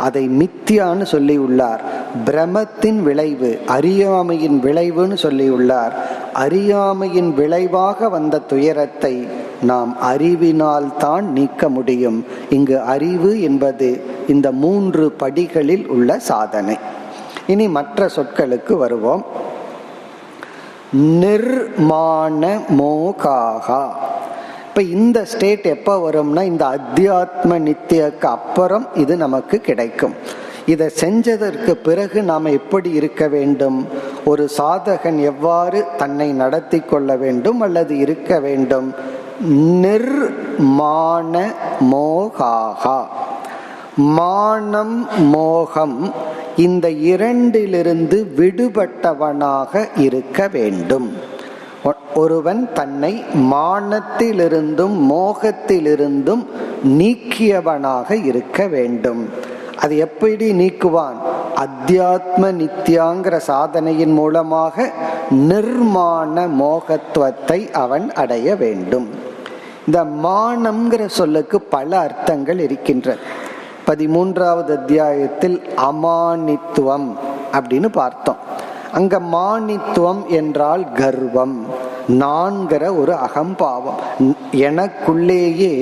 அதை மித்தியான்னு சொல்லி உள்ளார். பிரமத்தின் விளைவு, அறியாமையின் விளைவுன்னு சொல்லி உள்ளார். அறியாமையின் விளைவாக வந்த துயரத்தை நாம் அறிவினால் தான் நீக்க முடியும். இங்கு அறிவு என்பது இந்த மூன்று படிகளில் உள்ள சாதனை. இனி மற்ற சொற்களுக்கு வருவோம். நிர்மாண மோகாகா. இப்ப இந்த ஸ்டேட் எப்ப வரும்னா இந்த அத்தியாத்ம நித்தியக்கு அப்புறம் இது நமக்கு கிடைக்கும். இதை செஞ்சதற்கு பிறகு நாம் எப்படி இருக்க வேண்டும், ஒரு சாதகன் எவ்வாறு தன்னை நடத்தி கொள்ள வேண்டும் அல்லது இருக்க வேண்டும். நிர்மாண மோகாகா. மானம் மோகம் இந்த இரண்டிலிருந்து விடுபட்டவனாக இருக்க வேண்டும். ஒருவன் தன்னை மானத்திலிருந்தும் மோகத்திலிருந்தும் நீக்கியவனாக இருக்க வேண்டும். அது எப்படி நீக்குவான்? அத்தியாத்ம நித்யாங்கிற சாதனையின் மூலமாக நிர்மாண மோகத்துவத்தை அவன் அடைய வேண்டும். இந்த மானம்ங்கிற சொல்லுக்கு பல அர்த்தங்கள் இருக்கின்றன. 13வது அத்தியாயத்தில் அமானித்துவம் அப்படின்னு பார்த்தோம். அங்க மானித்துவம் என்றால் கர்வம். நான்கிற ஒரு அகம்பாவம், எனக்குள்ளேயே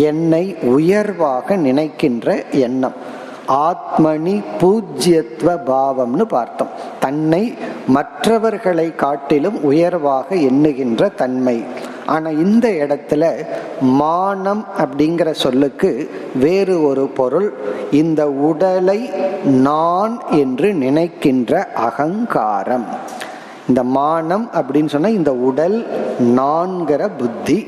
என்னை உயர்வாக நினைக்கின்ற எண்ணம். ஆத்மனி பூஜ்யத்துவ பாவம்னு பார்த்தோம். தன்னை மற்றவர்களை காட்டிலும் உயர்வாக எண்ணுகின்ற தன்மை. ஆனா இந்த இடத்துல மானம் அப்படிங்கிற சொல்லுக்கு வேறு ஒரு பொருள். இந்த உடலை நான் என்று நினைக்கின்ற அகங்காரம். இந்த மானம் அப்படின்னு சொன்னா இந்த உடல் நான்கிற புத்தி.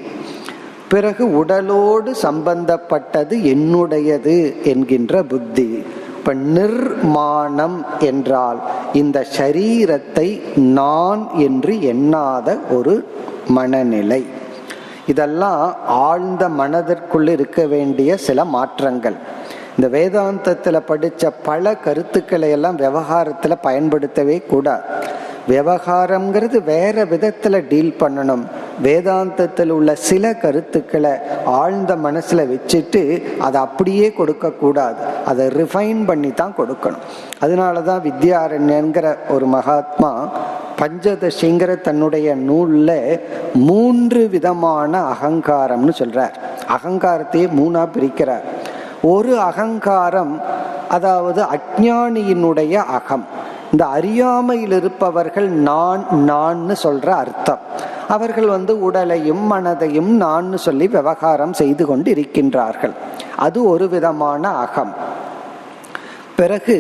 பிறகு உடலோடு சம்பந்தப்பட்டது என்னுடையது என்கின்ற புத்தி. இப்ப நிர்மானம் என்றால் இந்த சரீரத்தை நான் என்று எண்ணாத ஒரு மனநிலை. இதெல்லாம் ஆழ்ந்த மனதிற்குள் இருக்க வேண்டிய சில மாற்றங்கள். இந்த வேதாந்தத்துல படிச்ச பல கருத்துக்களை எல்லாம் விவகாரத்துல பயன்படுத்தவே கூடாது. விவகாரம்ங்கிறது வேற விதத்துல டீல் பண்ணணும். வேதாந்தத்தில் உள்ள சில கருத்துக்களை ஆழ்ந்த மனசுல வச்சுட்டு அதை அப்படியே கொடுக்க கூடாது, அதை ரிஃபைன் பண்ணி தான் கொடுக்கணும். அதனாலதான் வித்யாரண்யங்கிற ஒரு மகாத்மா பஞ்சதசிங்கிற தன்னுடைய நூல்ல 3 விதமான அகங்காரம்னு சொல்றார். அகங்காரத்தையே 3ஆ பிரிக்கிறார். ஒரு அகங்காரம், அதாவது அஞ்ஞானியினுடைய அகம். இந்த அறியாமையில் இருப்பவர்கள் நான் நான்னு சொல்ற அர்த்தம். அவர்கள் உடலையும் மனதையும் நான் சொல்லி விவகாரம் செய்து கொண்டு இருக்கின்றார்கள். அது ஒரு விதமான அகம். பிறகு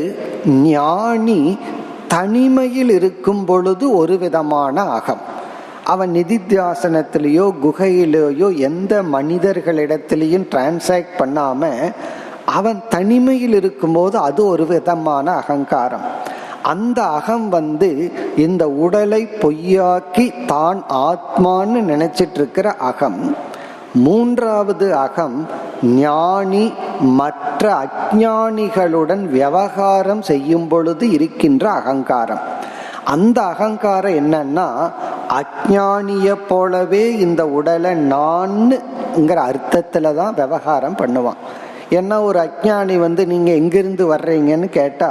ஞானி தனிமையில் இருக்கும் பொழுது ஒரு விதமான அகம். அவன் நிதித்தியாசனத்திலேயோ குகையிலேயோ எந்த மனிதர்களிடத்திலையும் டிரான்சாக்ட் பண்ணாம அவன் தனிமையில் இருக்கும்போது அது ஒரு விதமான அகங்காரம். அந்த அகம் இந்த உடலை பொய்யாக்கி தான் ஆத்மான்னு நினைச்சிட்டு இருக்கிற அகம். 3வது அகம் ஞானி மற்ற அஞ்ஞானிகளுடன் விவகாரம் செய்யும் பொழுது இருக்கின்ற அகங்காரம். அந்த அகங்காரம் என்னன்னா, அஞ்ஞானிய போலவே இந்த உடலை நான்ங்கிற அர்த்தத்துல தான் விவகாரம் பண்ணுவான். ஏன்னா ஒரு அஞ்ஞானி நீங்க எங்கிருந்து வர்றீங்கன்னு கேட்டா,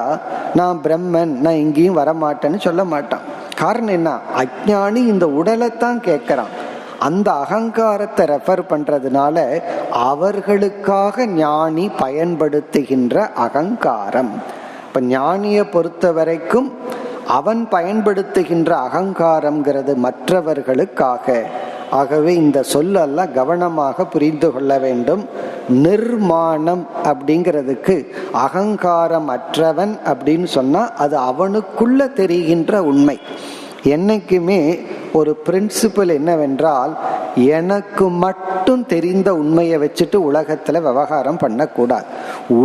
நான் பிரம்மன், நான் எங்கேயும் வரமாட்டேன்னு சொல்ல மாட்டான். காரணம் என்ன? அஞ்ஞானி இந்த உடலைத்தான் கேட்கிறான். அந்த அகங்காரத்தை ரெஃபர் பண்றதுனால அவர்களுக்காக ஞானி பயன்படுத்துகின்ற அகங்காரம். இப்ப ஞானியை பொறுத்த வரைக்கும் அவன் பயன்படுத்துகின்ற அகங்காரம்ங்கிறது மற்றவர்களுக்காக. ஆகவே இந்த சொல்லெல்லாம் கவனமாக புரிந்து கொள்ள வேண்டும். நிர்மாணம் அப்படிங்கிறதுக்கு அகங்காரம் அற்றவன் அப்படின்னு சொன்னா அது அவனுக்குள்ள தெரிகின்ற உண்மை. என்னைக்குமே ஒரு பிரின்சிபல் என்னவென்றால், எனக்கு மட்டும் தெரிந்த உண்மையை வச்சுட்டு உலகத்துல விவகாரம் பண்ணக்கூடாது.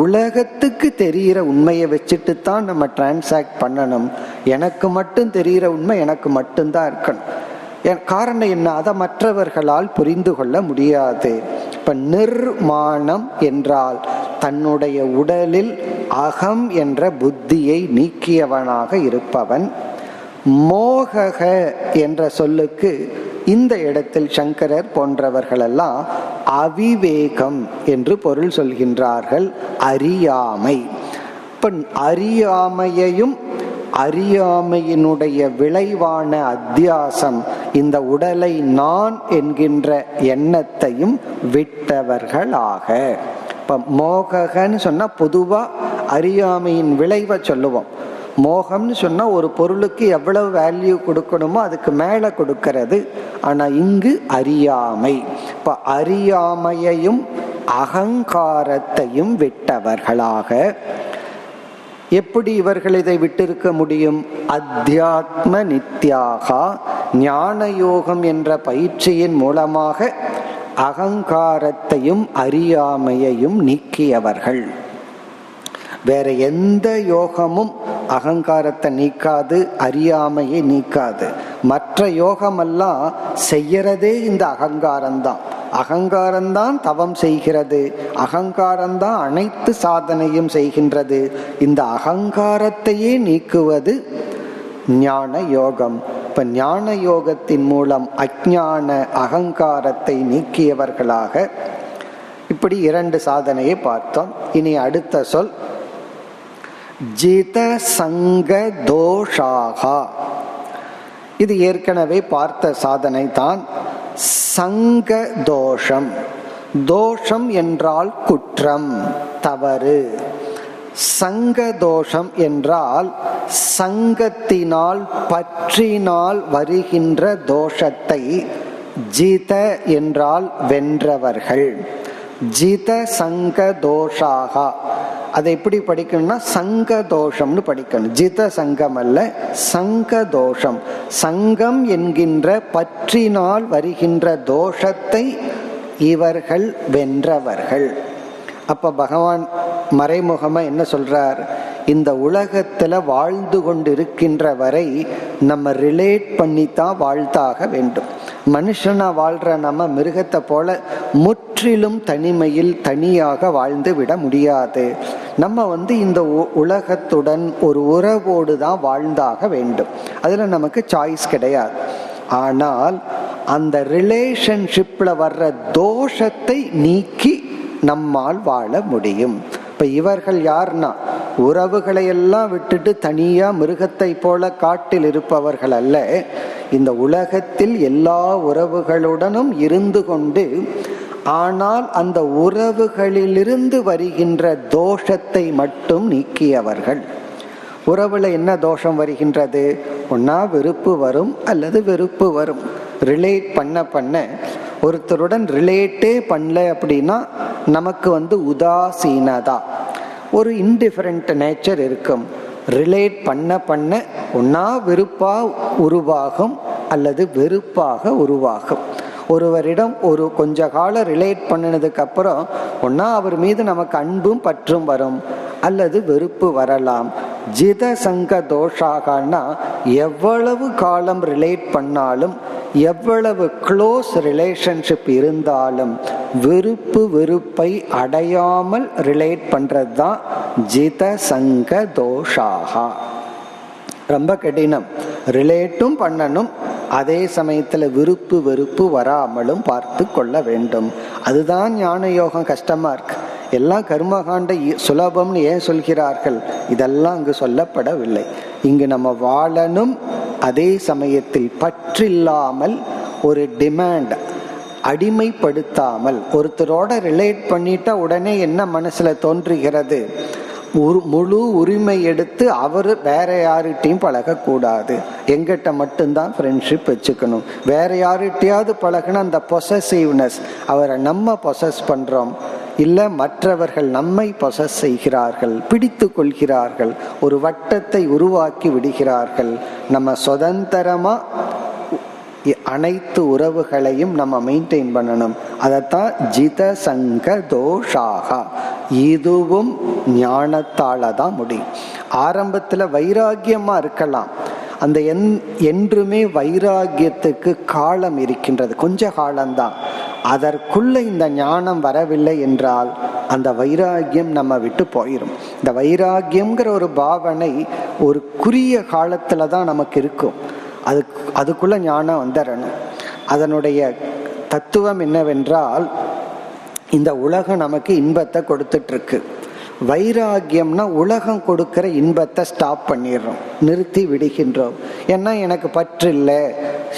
உலகத்துக்கு தெரிகிற உண்மையை வச்சுட்டு தான் நம்ம டிரான்சாக்ட் பண்ணணும். எனக்கு மட்டும் தெரிகிற உண்மை எனக்கு மட்டும்தான் இருக்கணும். காரணம் என்ன? அதை மற்றவர்களால் புரிந்து கொள்ள முடியாது. இப்ப நிர்மாணம் என்றால் தன்னுடைய உடலில் அகம் என்ற புத்தியை நீக்கியவனாக இருப்பவன். மோகக என்ற சொல்லுக்கு இந்த இடத்தில் சங்கரர் போன்றவர்களெல்லாம் அவிவேகம் என்று பொருள் சொல்கின்றார்கள். அறியாமை. அறியாமையையும் அறியாமையினுடைய விளைவான அத்தியாசம், இந்த உடலை நான் என்கின்ற எண்ணத்தையும் விட்டவர்களாக. இப்ப மோகன்னு சொன்னா பொதுவா அறியாமையின் விளைவை சொல்லுவோம். மோகம்னு சொன்னா ஒரு பொருளுக்கு எவ்வளவு வேல்யூ கொடுக்கணுமோ அதுக்கு மேல கொடுக்கிறது. ஆனா இங்கு அறியாமை. இப்ப அறியாமையையும் அகங்காரத்தையும் விட்டவர்களாக. எப்படி இவர்கள் இதை விட்டிருக்க முடியும்? அத்தியாத்ம நித்யாகா, ஞான யோகம் என்ற பயிற்சியின் மூலமாக அகங்காரத்தையும் அறியாமையையும் நீக்கியவர்கள். வேற எந்த யோகமும் அகங்காரத்தை நீக்காது, அறியாமையை நீக்காது. மற்ற யோகமெல்லாம் செய்யறதே இந்த அகங்காரம்தான். அகங்காரம்தான் தவம் செய்கிறது, அகங்காரம்தான் அனைத்து சாதனையும் செய்கின்றது. இந்த அகங்காரத்தையே நீக்குவது ஞான யோகம். இப்ப ஞான யோகத்தின் மூலம் அஞ்ஞான அகங்காரத்தை நீக்கியவர்களாக. இப்படி 2 சாதனையை பார்த்தோம். இனி அடுத்த சொல் ஜித சங்க தோஷாகா. இது ஏற்கனவே பார்த்த சாதனை தான். சங்க தோஷம். தோஷம் என்றால் குற்றம், தவறு. சங்க தோஷம் என்றால் சங்கத்தினால், பற்றினால் வருகின்ற தோஷத்தை ஜித என்றால் வென்றவர்கள். ஜித சங்க தோஷாக. அதை எப்படி படிக்கணும்னா சங்க தோஷம்னு படிக்கணும். ஜித சங்கம் அல்ல, சங்க தோஷம். சங்கம் என்கின்ற பற்றினால் வருகின்ற தோஷத்தை இவர்கள் வென்றவர்கள். அப்ப பகவான் மறைமுகமா என்ன சொல்றார்? இந்த உலகத்துல வாழ்ந்து கொண்டிருக்கின்ற வரை நம்ம ரிலேட் பண்ணித்தான் வாழ்த்தாக வேண்டும். மனுஷனா வாழ்ற நம்ம மிருகத்தை போல முற்றிலும் தனிமையில் தனியாக வாழ்ந்து விட முடியாது. நம்ம இந்த உலகத்துடன் ஒரு உறவோடு தான் வாழ்ந்தாக வேண்டும். அதுல நமக்கு சாய்ஸ் கிடையாது. ஆனால் அந்த ரிலேஷன்ஷிப்ல வர்ற தோஷத்தை நீக்கி நம்மால் வாழ முடியும். இப்ப இவர்கள் யார்னா உறவுகளை எல்லாம் விட்டுட்டு தனியா மிருகத்தை போல காட்டில் இருப்பவர்கள் அல்ல. இந்த உலகத்தில் எல்லா உறவுகளுடனும் இருந்து கொண்டு, ஆனால் அந்த உறவுகளிலிருந்து வருகின்ற தோஷத்தை மட்டும் நீக்கியவர்கள். உறவுல என்ன தோஷம் வருகின்றது? ஒன்னா வெறுப்பு வரும் அல்லது வெறுப்பு வரும். ரிலேட் பண்ண ஒருத்தருடன் ரிலேட்டே பண்ணல அப்படின்னா நமக்கு உதாசீனதா, ஒரு இன்டிஃபரண்ட் நேச்சர் இருக்கும். ரிலேட் பண்ண ஒன்னா வெறுப்பா உருவாகும் அல்லது வெறுப்பாக உருவாகும். ஒருவரிடம் ஒரு கொஞ்ச காலம் ரிலேட் பண்ணினதுக்கு அப்புறம் ஒன்னா அவர் மீது நமக்கு அன்பும் பற்றும் வரும் அல்லது வெறுப்பு வரலாம். ஜித சங்க தோஷாகனா எவ்வளவு காலம் ரிலேட் பண்ணாலும், எவ்வளவு க்ளோஸ் ரிலேஷன்ஷிப் இருந்தாலும் வெறுப்பை அடையாமல் ரிலேட் பண்றது தான் ஜித சங்க தோஷாகா. ரொம்ப கடினம். ரிலேட்டும் பண்ணணும், அதே சமயத்துல வெறுப்பு வராமலும் பார்த்து கொள்ள வேண்டும். அதுதான் ஞான யோகம். கஷ்டமா இருக்கு. எல்லாம் கர்மகாண்ட சுலபம்னு ஏன் சொல்கிறார்கள்? இதெல்லாம் அங்கு சொல்லப்படவில்லை. இங்கு நம்ம வாழணும், அதே சமயத்தில் பற்றில்லாமல், ஒரு டிமாண்ட் அடிமைப்படுத்தாமல். ஒருத்தரோட ரிலேட் பண்ணிட்டா உடனே என்ன மனசுல தோன்றுகிறது? முழு உரிமை எடுத்து அவர் வேற யார்கிட்டையும் பழகக்கூடாது, எங்கிட்ட மட்டும்தான் ஃப்ரெண்ட்ஷிப் வச்சுக்கணும். வேற யார்கிட்டையாவது பழகினா அந்த பொசசிவ்னஸ், அவரை நம்ம பொசஸ் பண்றோம், இல்ல மற்றவர்கள் நம்மை பொசஸ் செய்கிறார்கள், பிடித்து கொள்கிறார்கள், ஒரு வட்டத்தை உருவாக்கி விடுகிறார்கள். நம்ம சுதந்திரமா அனைத்து உறவுகளையும் நம்ம மெயின்டைன் பண்ணணும். அதத்தான் ஜித சங்க தோஷாகா. இதுவும் ஞானத்தால தான் முடியும். ஆரம்பத்துல வைராகியமா இருக்கலாம். அந்த என்றுமே வைராகியத்துக்கு காலம் இருக்கின்றது, கொஞ்ச காலம்தான். அதற்குள்ள இந்த ஞானம் வரவில்லை என்றால் அந்த வைராகியம் நம்ம விட்டு போயிடும். இந்த வைராகியம்ங்கிற ஒரு பாவனை ஒரு குறுகிய காலத்துல தான் நமக்கு இருக்கும். அதுக்குள்ள ஞானம் வந்துடணும். அதனுடைய தத்துவம் என்னவென்றால், இந்த உலகம் நமக்கு இன்பத்தை கொடுத்துட்டு இருக்கு. வைராகியம்னா உலகம் கொடுக்கிற இன்பத்தை ஸ்டாப் பண்ணிடுறோம், நிறுத்தி விடுகின்றோம். ஏன்னா எனக்கு பற்று இல்லை,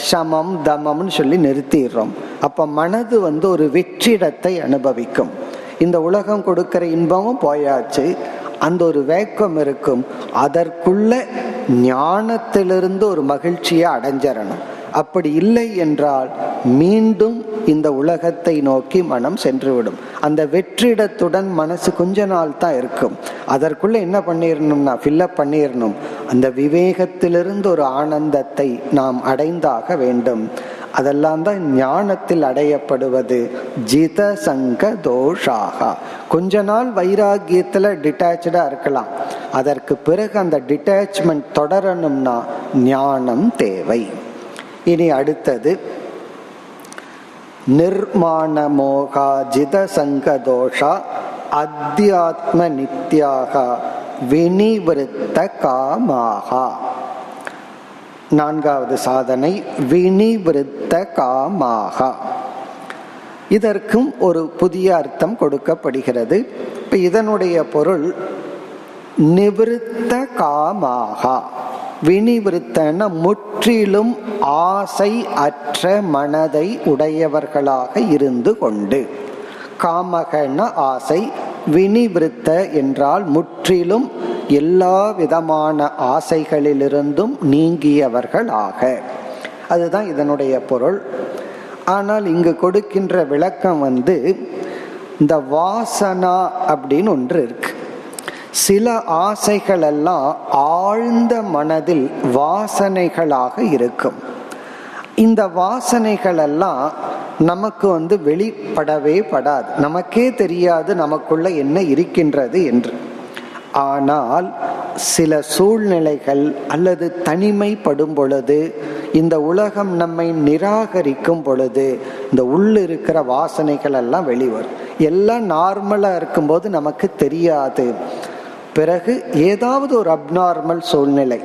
சமம் தமம்னு சொல்லி நிறுத்திடுறோம். அப்ப மனது ஒரு வெற்றிடத்தை அனுபவிக்கும். இந்த உலகம் கொடுக்கிற இன்பமும் போயாச்சு, அந்த ஒரு வேக்கம் இருக்கும். அதற்குள்ள ஞானத்திலிருந்து ஒரு மகிழ்ச்சியை அடைஞ்சிடணும். அப்படி இல்லை என்றால் மீண்டும் இந்த உலகத்தை நோக்கி மனம் சென்றுவிடும். அந்த வெற்றிடத்துடன் மனசு கொஞ்ச நாள் தான் இருக்கும். அதற்குள்ள என்ன பண்ணிடணும்னா ஃபில்லப் பண்ணிடணும். அந்த விவேகத்திலிருந்து ஒரு ஆனந்தத்தை நாம் அடைந்தாக வேண்டும். அதெல்லாம் தான் ஞானத்தில் அடையப்படுவது. ஜித சங்க தோஷாகா. கொஞ்ச நாள் வைராகியத்துல டிட்டாச்சா இருக்கலாம், அதற்கு பிறகு அந்த டிட்டாச்மெண்ட் தொடரணும்னா ஞானம் தேவை. இனி அடுத்தது நிர்மாண மோகா ஜித சங்க தோஷா அத்தியாத்ம நித்யாகா வினிவிருத்த காமாகா. நான்காவது சாதனை வினிவிருத்த காமாகா. இதற்கும் ஒரு புதிய அர்த்தம் கொடுக்கப்படுகிறது. இப்ப இதனுடைய பொருள் நிவிருத்த காமாகா. வினிவிருத்தன முற்றிலும் ஆசை அற்ற மனதை உடையவர்களாக இருந்து கொண்டு. காமகன ஆசை, வினிவிருத்த என்றால் முற்றிலும் எல்லா விதமான ஆசைகளிலிருந்தும் நீங்கியவர்களாக. அதுதான் இதனுடைய பொருள். ஆனால் இங்கு கொடுக்கின்ற விளக்கம் இந்த வாசனா அப்படின்னு ஒன்று இருக்கு. சில ஆசைகள் எல்லாம் ஆழ்ந்த மனதில் வாசனைகளாக இருக்கும். இந்த வாசனைகள் எல்லாம் நமக்கு வெளிப்படவே படாது, நமக்கே தெரியாது நமக்குள்ள என்ன இருக்கின்றது என்று. ஆனால் சில சூழ்நிலைகள் அல்லது தனிமைப்படும் பொழுது, இந்த உலகம் நம்மை நிராகரிக்கும் பொழுது, இந்த உள்ள இருக்கிற வாசனைகள் எல்லாம் வெளிவரும். எல்லாம் நார்மலா இருக்கும்போது நமக்கு தெரியாது. பிறகு ஏதாவது ஒரு அப்நார்மல் சூழ்நிலை,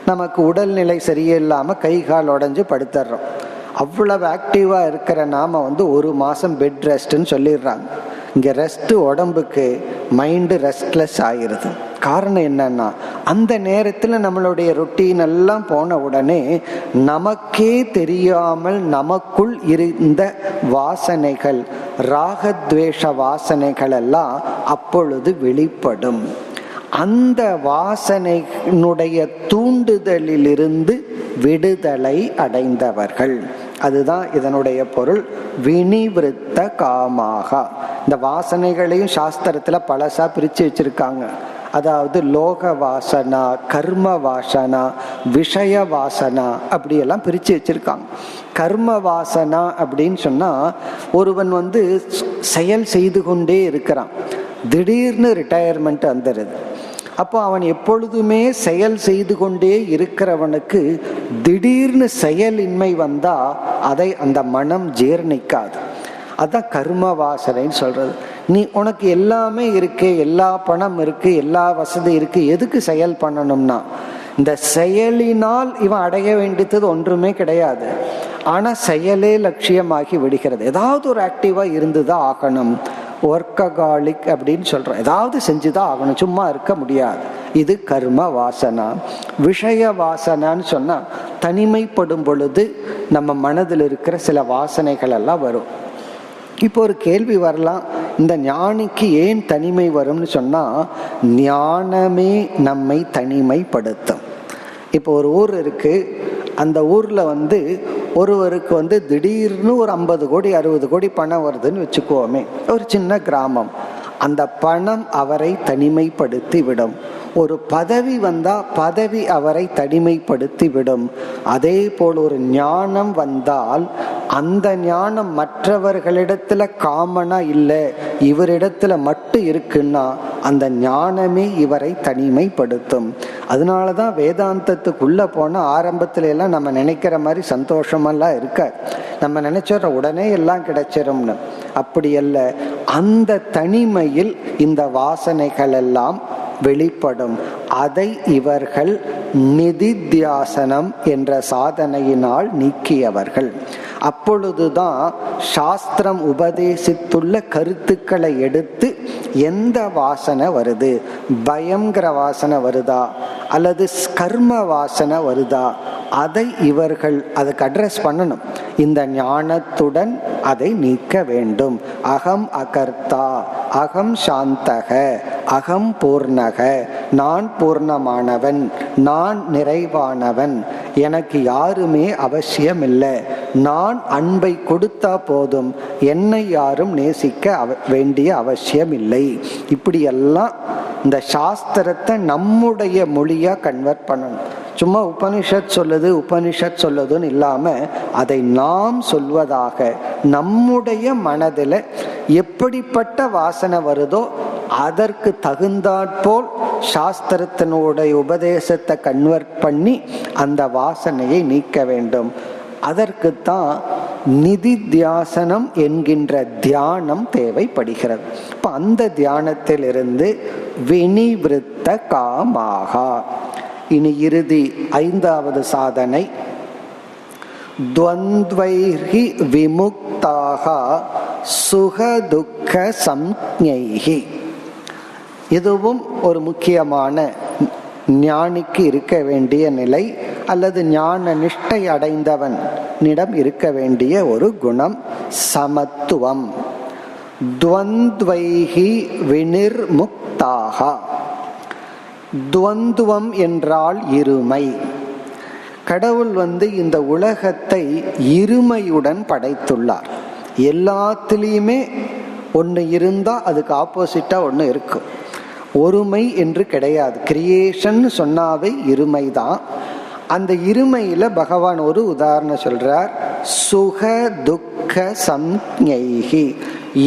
நமக்கு உடல்நிலை சரியில்லாம கை கால் உடைஞ்சு படுத்துறோம். அவ்வளவு ஆக்டிவா இருக்கிற நாம 1 மாசம் பெட் ரெஸ்ட்ன்னு சொல்லிடுறாங்க. இங்க ரெஸ்ட் உடம்புக்கு, மைண்டு ரெஸ்ட்லெஸ் ஆயிருது. காரணம் என்னன்னா, அந்த நேரத்தில் நம்மளுடைய ரொட்டீன் எல்லாம் போன உடனே நமக்கே தெரியாமல் நமக்குள் இருந்த வாசனைகள், ராகத்வேஷ வாசனைகள் எல்லாம் அப்பொழுது வெளிப்படும். அந்த வாசனையினுடைய தூண்டுதலிலிருந்து விடுதலை அடைந்தவர்கள். அதுதான் இதனுடைய பொருள். வினிவிருத்த காமாக. இந்த வாசனைகளையும் சாஸ்திரத்துல பலசா பிரிச்சு வச்சிருக்காங்க. அதாவது லோக வாசனா, கர்ம வாசனா, விஷய வாசனா, அப்படியெல்லாம் பிரிச்சு வச்சிருக்காங்க. கர்ம வாசனா அப்படின்னு சொன்னா, ஒருவன் செயல் செய்து கொண்டே இருக்கிறான், திடீர்னு ரிட்டையர்மெண்ட் வந்துடுது. அப்போ அவன் எப்பொழுதுமே செயல் செய்து கொண்டே இருக்கிறவனுக்கு திடீர்னு செயலின்மை வந்தா அதை அந்த மனம் ஜீர்ணிக்காது. அதான் கர்ம வாசனைன்னு சொல்றது. உனக்கு எல்லாமே இருக்கு, எல்லா பணம் இருக்கு, எல்லா வசதி இருக்கு, எதுக்கு செயல் பண்ணணும்னா, இந்த செயலினால் இவன் அடைய வேண்டியது ஒன்றுமே கிடையாது. ஆனா செயலே லட்சியமாகி விடுகிறது. ஏதாவது ஒரு ஆக்டிவா இருந்துதான் ஆகணும். ஒர்க்ககாலிக் அப்படின்னு சொல்றோம். ஏதாவது செஞ்சுதான் ஆகணும், சும்மா இருக்க முடியாது. இது கர்ம வாசனா. விஷய வாசனான்னு சொன்னா, தனிமைப்படும் பொழுது நம்ம மனதில் இருக்கிற சில வாசனைகள் எல்லாம் வரும். இப்போ ஒரு கேள்வி வரலாம், இந்த ஞானிக்கு ஏன் தனிமை வரும்னு சொன்னா, ஞானமே நம்மை தனிமைப்படுத்தும். இப்போ ஒரு ஊர் இருக்கு, அந்த ஊர்ல ஒருவருக்கு திடீர்னு ஒரு 50 கோடி 60 கோடி பணம் வருதுன்னு வச்சுக்கோமே, ஒரு சின்ன கிராமம். அந்த பணம் அவரை தனிமைப்படுத்தி விடும். ஒரு பதவி வந்தா பதவி அவரை தனிமைப்படுத்தி விடும். அதே போல் ஒரு ஞானம் வந்தால் அந்த ஞானம் மற்றவர்களிடத்துல காமனா இல்லை, இவரிடத்துல மட்டும் இருக்குன்னா அந்த ஞானமே இவரை தனிமைப்படுத்தும். அதனாலதான் வேதாந்தத்துக்குள்ள போன ஆரம்பத்துல எல்லாம் நம்ம நினைக்கிற மாதிரி சந்தோஷமெல்லாம் இருக்க, நம்ம நினைச்சோட உடனே எல்லாம் கிடைச்சிரும்னு. அப்படி அல்ல. அந்த தனிமையில் இந்த வாசனைகள் எல்லாம் வெளிப்படும். அதை இவர்கள் நிதித்தியாசனம் என்ற சாதனையினால் நீக்கியவர்கள். அப்பொழுதுதான் சாஸ்திரம் உபதேசித்துள்ள கருத்துக்களை எடுத்து எந்த வாசனை வருது, பயங்கர வாசனை வருதா அல்லது கர்ம வாசனை வருதா, அதை இவர்கள் அதுக்கு அட்ரஸ் பண்ணணும். இந்த ஞானத்துடன் அதை நீக்க வேண்டும். அகம் அகர்த்தா, அகம் சாந்தக, அகம் பூர்ணக, நான் பூர்ணமானவன், நான் நிறைவானவன், எனக்கு யாருமே அவசியம் இல்லை, நான் அன்பை கொடுத்தா போதும், என்னை யாரும் நேசிக்க வேண்டிய அவசியம் இல்லை. இப்படியெல்லாம் இந்த சாஸ்திரத்தை நம்முடைய மொழியா கன்வெர்ட் பண்ணணும். சும்மா உபனிஷத் சொல்லுது உபனிஷத் சொல்லுதுன்னு இல்லாம அதை நாம் சொல்வதாக, நம்முடைய மனதில் எப்படிப்பட்ட வாசனை வருதோ அதற்கு தகுந்தாற்போல் சாஸ்திரத்தினுடைய உபதேசத்தை கன்வெர்ட் பண்ணி அந்த வாசனையை நீக்க வேண்டும். அதற்குத்தான் நிதித்தியாசனம் என்கின்ற தியானம் தேவைப்படுகிறது. இப்ப அந்த தியானத்திலிருந்து வினிவிருத்த காமாகா. இனி இறுதி 5வது சாதனை, துவந்த்வைஹி விமுக்தாக சுக துக்க சம்ஞைஹி. இதுவும் ஒரு முக்கியமான ஞானிக்கு இருக்க வேண்டிய நிலை, அல்லது ஞான நிஷ்டை அடைந்தவனிடம் இருக்க வேண்டிய ஒரு குணம் சமத்துவம். துவந்த்வைஹி வினிர்முக்தாக. துவந்துவம் என்றால் இருமை. கடவுள் இந்த உலகத்தை இருமையுடன் படைத்துள்ளார். எல்லாத்திலையுமே ஒன்று இருந்தா அதுக்கு ஆப்போசிட்டா ஒன்று இருக்கும். ஒருமை என்று கிடையாது. கிரியேஷன் சொன்னாவே இருமைதான். அந்த இருமையில பகவான் ஒரு உதாரணம் சொல்றார். சுக துக்க சம்ஞைஹி,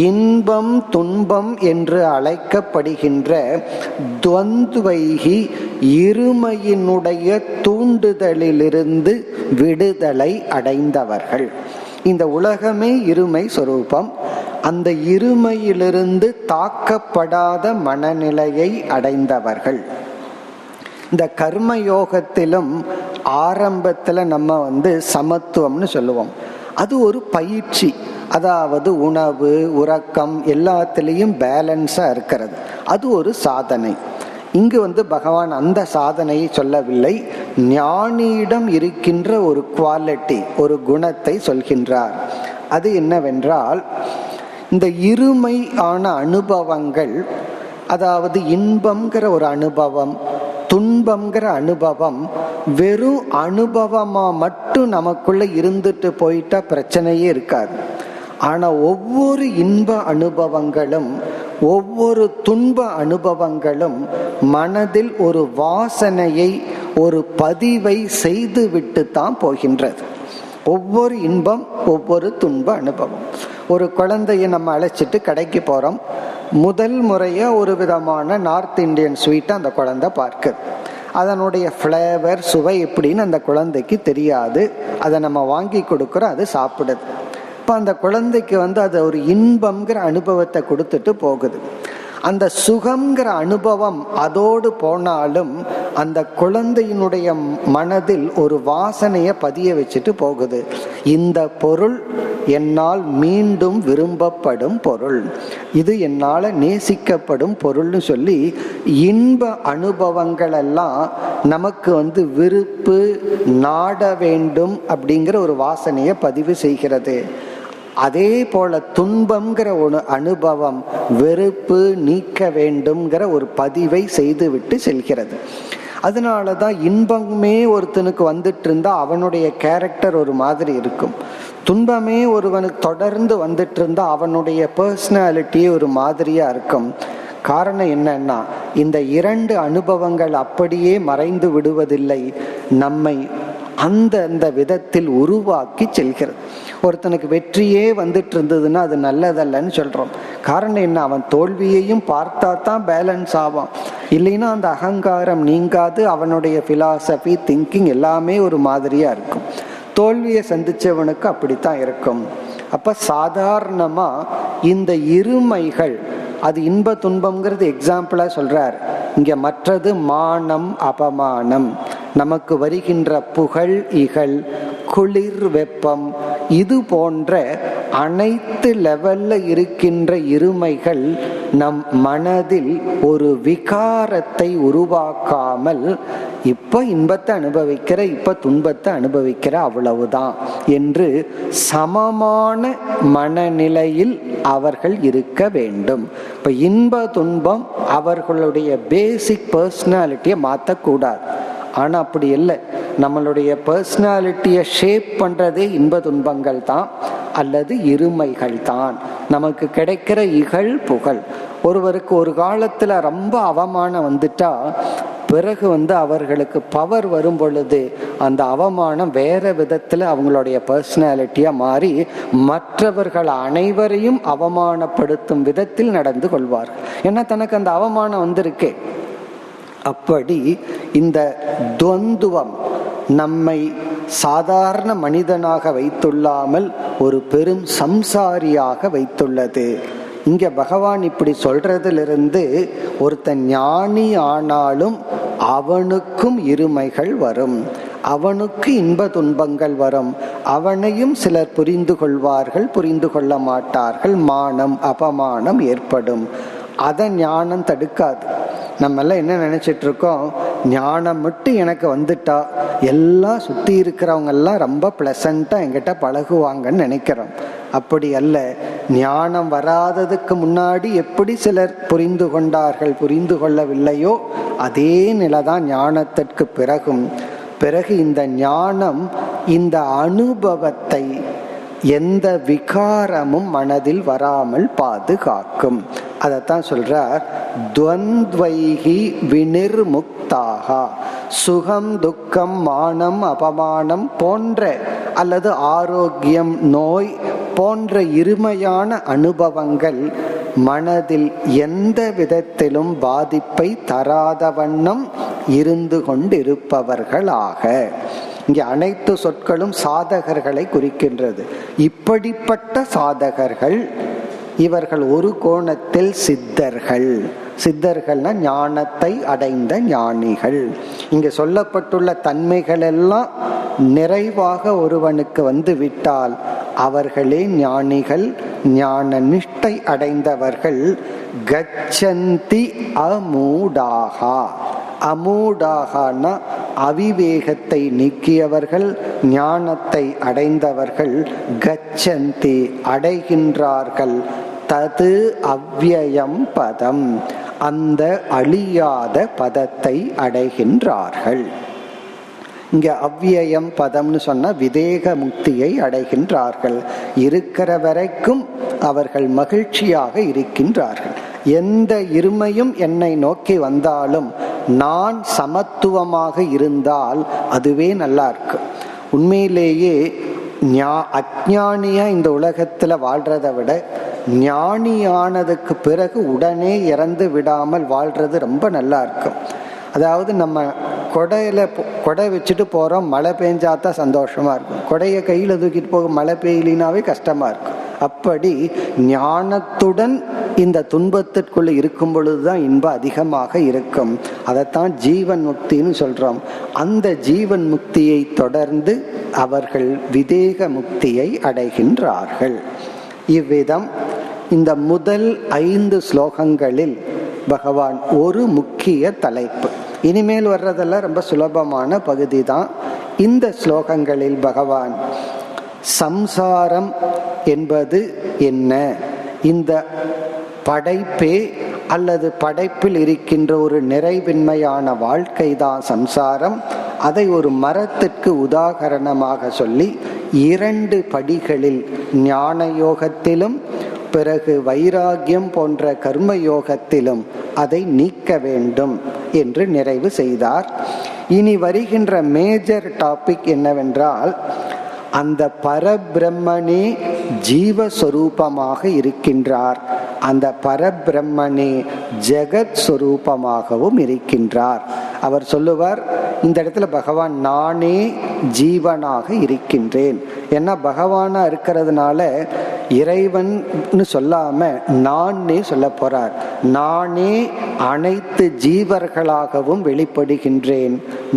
இன்பம் துன்பம் என்று அழைக்கப்படுகின்ற துவந்த்வைஹி, இருமையினுடைய தூண்டுதலிலிருந்து விடுதலை அடைந்தவர்கள். இந்த உலகமே இருமை சொரூபம். அந்த இருமையிலிருந்து தாக்கப்படாத மனநிலையை அடைந்தவர்கள். இந்த கர்மயோகத்திலும் ஆரம்பத்துல நம்ம சமத்துவம்னு சொல்லுவோம். அது ஒரு பயிற்சி. அதாவது உணவு உறக்கம் எல்லாத்திலையும் பேலன்ஸா இருக்கிறது. அது ஒரு சாதனை. இங்கு பகவான் அந்த சாதனையை சொல்லவில்லை. ஞானியிடம் இருக்கின்ற ஒரு குவாலிட்டி, ஒரு குணத்தை சொல்கின்றார். அது என்னவென்றால், இந்த இருமை ஆன அனுபவங்கள், அதாவது இன்பம்ங்கிற ஒரு அனுபவம், துன்பம்ங்கிற அனுபவம் வெறும் அனுபவமா மட்டும் நமக்குள்ள இருந்துட்டு போயிட்டா பிரச்சனையே இருக்காது. ஆனா ஒவ்வொரு இன்ப அனுபவங்களும் ஒவ்வொரு துன்ப அனுபவங்களும் மனதில் ஒரு வாசனையை, ஒரு பதிவை செய்து விட்டு தான் போகின்றது. ஒவ்வொரு இன்பம் ஒவ்வொரு துன்ப அனுபவம். ஒரு குழந்தைய நம்ம அழைச்சிட்டு கடைக்கு போறோம். முதல் முறையா ஒரு விதமான நார்த் இந்தியன் ஸ்வீட்டை அந்த குழந்தை பார்க்குது. அதனுடைய ஃப்ளேவர், சுவை எப்படின்னு அந்த குழந்தைக்கு தெரியாது. அதை நம்ம வாங்கி கொடுக்குறோம், அது சாப்பிடுது. இப்போ அந்த குழந்தைக்கு அது ஒரு இன்பம்ங்கிற அனுபவத்தை கொடுத்துட்டு போகுது. அந்த சுகம்ங்கிற அனுபவம் அதோடு போனாலும் அந்த குழந்தையினுடைய மனதில் ஒரு வாசனையை பதிய வச்சுட்டு போகுது. இந்த பொருள் என்னால் மீண்டும் விரும்பப்படும் பொருள், இது என்னால் நேசிக்கப்படும் பொருள்னு சொல்லி இன்ப அனுபவங்கள் எல்லாம் நமக்கு விருப்பு, நாட வேண்டும் அப்படிங்கிற ஒரு வாசனையை பதிவு செய்கிறது. அதே போல துன்பம்ங்கிற ஒரு அனுபவம் வெறுப்பு, நீக்க வேண்டும்ங்கிற ஒரு பதிவை செய்து விட்டு செல்கிறது. அதனாலதான் இன்பமே ஒருத்தனுக்கு வந்துட்டு இருந்தா அவனுடைய கேரக்டர் ஒரு மாதிரி இருக்கும். துன்பமே ஒருவனுக்கு தொடர்ந்து வந்துட்டு இருந்தா அவனுடைய பர்சனாலிட்டியே ஒரு மாதிரியா இருக்கும். காரணம் என்னன்னா, இந்த இரண்டு அனுபவங்கள் அப்படியே மறைந்து விடுவதில்லை, நம்மை அந்த விதத்தில் உருவாக்கி செல்கிறது. ஒருத்தனுக்கு வெற்றியே வந்துட்டு இருந்ததுன்னா அது நல்லதல்லன்னு சொல்றோம். காரணம் என்ன, அவன் தோல்வியையும் பார்த்தா தான் பேலன்ஸ் ஆவான். இல்லைன்னா அந்த அகங்காரம் நீங்காது. அவனுடைய பிலாசபி, திங்கிங் எல்லாமே ஒரு மாதிரியா இருக்கும். தோல்வியை சந்திச்சவனுக்கு அப்படித்தான் இருக்கும். அப்ப சாதாரணமா இந்த இருமைகள், அது இன்ப துன்பம்ங்கிறது எக்ஸாம்பிளா சொல்றார் இங்க. மற்றது மானம் அபமானம், நமக்கு வருகின்ற புகழ் இகழ், குளிர் வெப்பம், இது போன்ற அனைத்து லெவல்ல இருக்கின்ற இருமைகள் நம் மனதில் ஒரு விகாரத்தை உருவாக்காமல், இப்ப இன்பத்தை அனுபவிக்கிற, இப்ப துன்பத்தை அனுபவிக்கிற, அவ்வளவுதான் என்று சமமான மனநிலையில் அவர்கள் இருக்க வேண்டும். இப்ப இன்ப துன்பம் அவர்களுடைய பேசிக் பர்சனாலிட்டியை மாற்றக்கூடாது. ஆனா அப்படி இல்லை. நம்மளுடைய பர்சனாலிட்டியை ஷேப் பண்றதே இன்ப துன்பங்கள் தான் அல்லது இருமைகள் தான். நமக்கு கிடைக்கிற இகழ் புகழ், ஒருவருக்கு ஒரு காலத்துல ரொம்ப அவமானம் வந்துட்டா பிறகு அவர்களுக்கு பவர் வரும் பொழுது அந்த அவமானம் வேற விதத்துல அவங்களுடைய பர்சனாலிட்டியா மாறி மற்றவர்கள் அனைவரையும் அவமானப்படுத்தும் விதத்தில் நடந்து கொள்வார்கள். ஏன்னா தனக்கு அந்த அவமானம் வந்திருக்கே. அப்படி இந்த துவந்துவம் நம்மை சாதாரண மனிதனாக வைத்துள்ளாமல் ஒரு பெரும் சம்சாரியாக வைத்துள்ளது. இங்க பகவான் இப்படி சொல்றதிலிருந்து ஒருத்தன் ஞானி ஆனாலும் அவனுக்கும் இருமைகள் வரும், அவனுக்கு இன்ப துன்பங்கள் வரும். அவனையும் சிலர் புரிந்து கொள்வார்கள், புரிந்து கொள்ள மாட்டார்கள். மானம் அபமானம் ஏற்படும். அதை ஞானம் தடுக்காது. நம்ம எல்லாம் என்ன நினைச்சிட்டு இருக்கோம், ஞானம் மட்டும் எனக்கு வந்துட்டா எல்லாம் சுத்தி இருக்கிறவங்க எல்லாம் ரொம்ப பிளசண்டா என்கிட்ட பழகுவாங்கன்னு நினைக்கிறோம். அப்படி அல்ல. ஞானம் வராததுக்கு முன்னாடி எப்படி சிலர் புரிந்து கொண்டார்கள், புரிந்து கொள்ளவில்லையோ அதே நிலைதான் ஞானத்திற்கு பிறகு இந்த ஞானம் இந்த அனுபவத்தை எந்த விகாரமும் மனதில் வராமல் பாதுகாக்கும். அதத்தான் சொல்றார், துவந்த்வைஹி விநிர்முக்தாக. சுகம் துக்கம் மானம் அபமானம் போன்ற அல்லது ஆரோக்கியம் நோய் போன்ற இருமையான அனுபவங்கள் மனதில் எந்த விதத்திலும் பாதிப்பை தராத வண்ணம் இருந்து கொண்டிருப்பவர்களாக. இங்கே அனைத்து சொற்களும் சாதகர்களை குறிக்கின்றது. இப்படிப்பட்ட சாதகர்கள், இவர்கள் ஒரு கோணத்தில் சித்தர்கள். சித்தர்கள்னா ஞானத்தை அடைந்த ஞானிகள். இங்கு சொல்லப்பட்டுள்ள தன்மைகள் எல்லாம் நிறைவாக ஒருவனுக்கு வந்து விட்டால் அவர்களே ஞானிகள், ஞான நிஷ்டை அடைந்தவர்கள். கச்சந்தி அமூடாகா. அமூடாகனா அவிவேகத்தை நீக்கியவர்கள், ஞானத்தை அடைந்தவர்கள். கச்சந்தி அடைகின்றார்கள். தது அவ்யயம் பதம், அந்த அழியாத பதத்தை அடைகின்றார்கள். இங்க அவ்யயம் பதம்னு சொன்னா விதேக முக்தியை அடைகின்றார்கள். இருக்கிற வரைக்கும் அவர்கள் மகிழ்ச்சியாக இருக்கின்றார்கள். எந்த இருமையும் என்னை நோக்கி வந்தாலும் நான் சமத்துவமாக இருந்தால் அதுவே நல்லா இருக்கு. உண்மையிலேயே அஞ்ஞானியா இந்த உலகத்துல வாழ்றதை விட ஞானியானதுக்கு பிறகு உடனே இறந்து விடாமல் வாழ்றது ரொம்ப நல்லா இருக்கும். அதாவது நம்ம கொடை வச்சுட்டு போறோம், மழை பெஞ்சாதான் சந்தோஷமா இருக்கும். கொடையை கையில தூக்கிட்டு போக மழை பெய்யலினாவே கஷ்டமா இருக்கும். அப்படி ஞானத்துடன் இந்த துன்பத்திற்குள்ள இருக்கும் பொழுதுதான் இன்பம் அதிகமாக இருக்கும். அதைத்தான் ஜீவன் முக்தின்னு சொல்றோம். அந்த ஜீவன் முக்தியை தொடர்ந்து அவர்கள் விதேக முக்தியை அடைகின்றார்கள். இவ்விதம் இந்த முதல் 5 ஸ்லோகங்களில் பகவான் ஒரு முக்கிய தலைப்பு, இனிமேல் வர்றதெல்லாம் ரொம்ப சுலபமான பகுதி தான். இந்த ஸ்லோகங்களில் பகவான் சம்சாரம் என்பது என்ன, இந்த படைப்பே அல்லது படைப்பில் இருக்கின்ற ஒரு நிறைவின்மையான வாழ்க்கை தான் சம்சாரம், அதை ஒரு மரத்திற்கு உதாகரணமாக சொல்லி 2 படிகளில் ஞான யோகத்திலும் பிறகு வைராகியம் போன்ற கர்ம யோகத்திலும் அதை நீக்க வேண்டும் என்று நிறைவு செய்தார். இனி வருகின்ற மேஜர் டாபிக் என்னவென்றால், அந்த பரபிரம்மனே ஜீவஸ்வரூபமாக இருக்கின்றார், அந்த பரபிரம்மனே ஜெகத் ஸ்வரூபமாகவும் இருக்கின்றார். அவர் சொல்லுவார், இந்த இடத்துல பகவான் நானே ஜீவனாக இருக்கின்றேன். ஏன்னா பகவானா இருக்கிறதுனால இறைவன் சொல்லாம நானே சொல்ல போறார். நானே அனைத்து ஜீவர்களாகவும் வெளிப்படுகின்றேன்,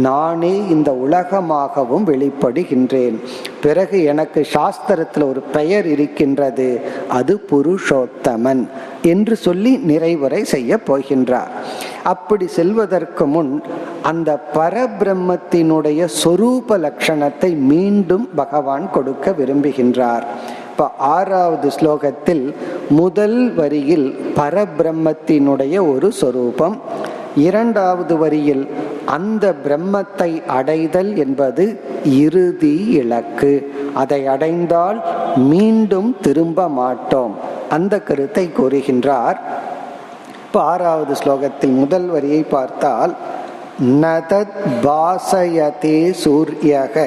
நானே இந்த உலகமாகவும் வெளிப்படுகின்றேன். பிறகு எனக்கு சாஸ்திரத்தில் ஒரு பெயர் இருக்கின்றது, அது புருஷோத்தமன் என்று சொல்லி நிறைவுரை செய்ய போகின்றார். அப்படி செல்வதற்கு முன் அந்த பரபிரம்மத்தினுடைய சொரூப லட்சணத்தை மீண்டும் பகவான் கொடுக்க விரும்புகின்றார். இப்ப 6வது ஸ்லோகத்தில் முதல் வரியில் பரபிரம்மத்தினுடைய ஒரு சொரூபம், 2வது வரியில் அந்த பிரம்மத்தை அடைதல் என்பது இறுதி இலக்கு, அதை அடைந்தால் மீண்டும் திரும்ப மாட்டோம், அந்த கருத்தை கூறுகின்றார். இப்போ 6வது ஸ்லோகத்தில் முதல் வரியை பார்த்தால், நதத் பாசயதே சூர்யக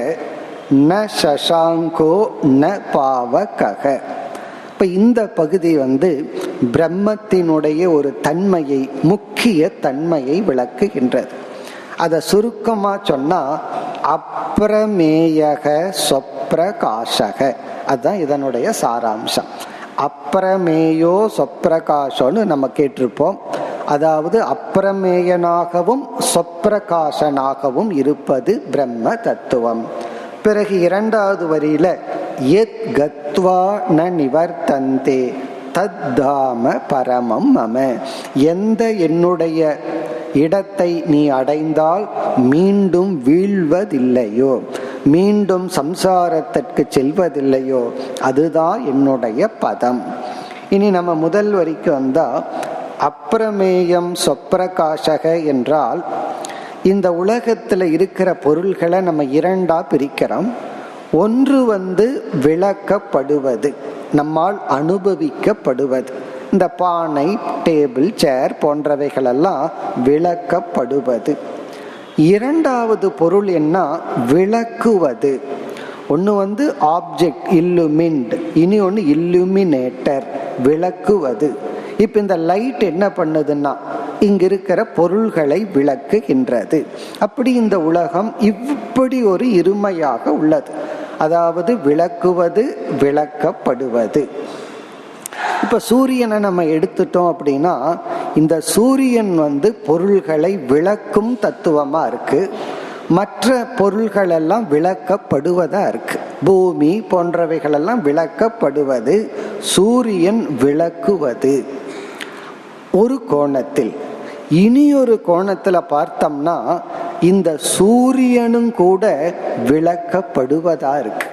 ந சசாங்கோ ந பாவகக. இப்ப இந்த பகுதி பிரம்மத்தினுடைய ஒரு தன்மையை, முக்கிய தன்மையை விளக்குகின்றது. அதை சுருக்கமா சொன்னா அப்ரமேயக சொப்ரகாசக, அதுதான் இதனுடைய சாராம்சம். அப்ரமேயோ சொப்ரகாசோன்னு நம்ம கேட்டிருப்போம். அதாவது அப்ரமேயனாகவும் சொப்ரகாசனாகவும் இருப்பது பிரம்ம தத்துவம். பிறகு 2வது வரியில யத் கத்வா ந நிவர்த்தந்தே தத்தாம பரமம் மம, எந்த என்னுடைய இடத்தை நீ அடைந்தால் மீண்டும் வீழ்வதில்லையோ, மீண்டும் சம்சாரத்திற்கு செல்வதில்லையோ, அதுதான் என்னுடைய பதம். இனி நம்ம முதல் வரிக்கு வந்தா, அப்பிரமேயம் சொப்பிரகாசக என்றால் இந்த உலகத்தில் இருக்கிற பொருள்களை நம்ம இரண்டா பிரிக்கிறோம். ஒன்று விளக்கப்படுவது, நம்மால் அனுபவிக்கப்படுவது. இந்த பானை, டேபிள், சேர் போன்றவைகளெல்லாம் விளக்கப்படுவது. இரண்டாவது பொருள் என்ன? விளக்குவது. ஒன்று ஆப்ஜெக்ட், இல்லுமின்ட், இனி ஒன்று இல்லுமினேட்டர், விளக்குவது. இப்ப இந்த லைட் என்ன பண்ணுதுன்னா இங்க இருக்கிற பொருள்களை விளக்குகின்றது. அப்படி இந்த உலகம் இப்படி ஒரு இருமையாக உள்ளது. அதாவது விளக்குவது, விளக்கப்படுவது. இப்ப சூரியனை நம்ம எடுத்துட்டோம் அப்படின்னா, இந்த சூரியன் பொருள்களை விளக்கும் தத்துவமா இருக்கு. மற்ற பொருள்கள் எல்லாம் விளக்கப்படுவதா இருக்கு. பூமி போன்றவைகள் எல்லாம் விளக்கப்படுவது, சூரியன் விளக்குவது ஒரு கோணத்தில். இனியொரு கோணத்துல பார்த்தோம்னா இந்த சூரியனும் கூட விளக்கப்படுவதா இருக்கு.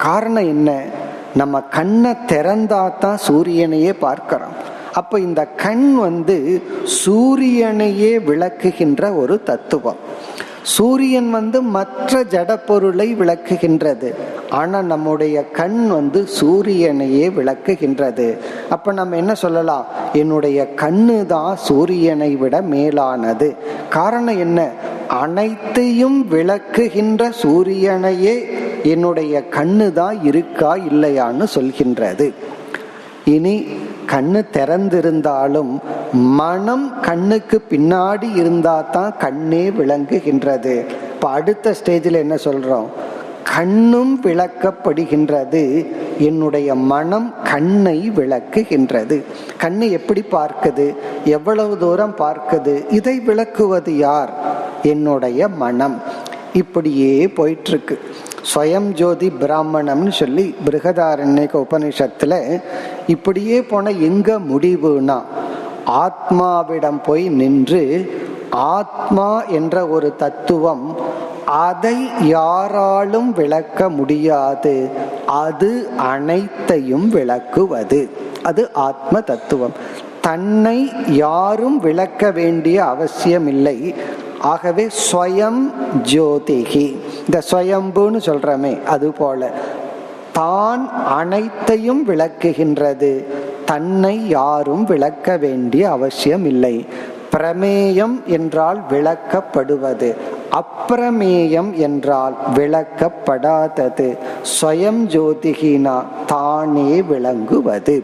காரணம் என்ன? நம்ம கண்ணை திறந்தாதான் சூரியனையே பார்க்கிறோம். அப்ப இந்த கண் சூரியனையே விளக்குகின்ற ஒரு தத்துவம். சூரியன் மற்ற ஜட பொருளை விளக்குகின்றது. ஆனா நம்முடைய கண் சூரியனையே விளக்குகின்றது. அப்ப நம்ம என்ன சொல்லலாம்? என்னுடைய கண்ணு தான் சூரியனை விட மேலானது. காரணம் என்ன? அனைத்தையும் விளக்குகின்ற சூரியனையே என்னுடைய கண்ணு தான் இருக்கா இல்லையான்னு சொல்கின்றது. இனி கண்ணு திறந்திருந்தாலும் மனம் கண்ணுக்கு பின்னாடி இருந்தா தான் கண்ணே விளங்குகின்றது. இப்ப அடுத்த ஸ்டேஜில் என்ன சொல்றோம்? கண்ணும் விளக்கப்படுகின்றது, என்னுடைய மனம் கண்ணை விளக்குகின்றது. கண்ணு எப்படி பார்க்குது? எவ்வளவு தூரம் பார்க்குது? இதை விளக்குவது யார்? என்னுடைய மனம். இப்படியே போயிட்டு இருக்கு. ஸ்வயம் ஜோதி பிராமணம்னு சொல்லி பிருகதாரண்யக உபனிஷத்துல இப்படியே போன எங்க முடிவுனா, ஆத்மாவிடம் போய் நின்று ஆத்மா என்ற ஒரு தத்துவம், அதை யாராலும் விளக்க முடியாது, அது அனைத்தையும் விளக்குவது. அது ஆத்ம தத்துவம். தன்னை யாரும் விளக்க வேண்டிய அவசியம் இல்லை. ஆகவே ஸ்வயம் ஜோதிகி, இந்த ஸ்வயம்புன்னு சொல்றமே அது போல தான் அனைத்தையும் விளக்குகின்றது. தன்னை யாரும் விளக்க வேண்டிய அவசியம் இல்லை. பிரமேயம் என்றால் விளக்கப்படுவது, அப்பிரமேயம் என்றால் விளக்கப்படாதது. ஸ்வயம் ஜோதிகினா தானே விளங்குவது.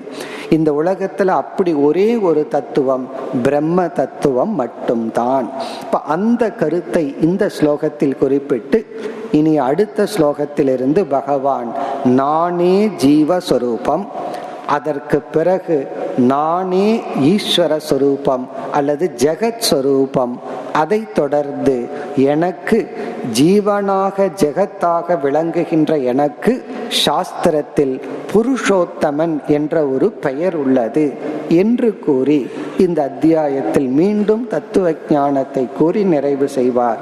இந்த உலகத்துல அப்படி ஒரே ஒரு தத்துவம், பிரம்ம தத்துவம் மட்டும்தான். இப்ப அந்த கருத்தை இந்த ஸ்லோகத்தில் குறிப்பிட்டு இனி அடுத்த ஸ்லோகத்திலிருந்து பகவான் நானே ஜீவஸ்வரூபம், அதற்கு பிறகு நானே ஈஸ்வர ஸ்வரூபம் அல்லது ஜெகத் ஸ்வரூபம், அதை தொடர்ந்து எனக்கு ஜீவனாக ஜெகத்தாக விளங்குகின்ற எனக்கு சாஸ்திரத்தில் புருஷோத்தமன் என்ற ஒரு பெயர் உள்ளது என்று கூறி இந்த அத்தியாயத்தில் மீண்டும் தத்துவ ஞானத்தை கூறி நிறைவு செய்வார்.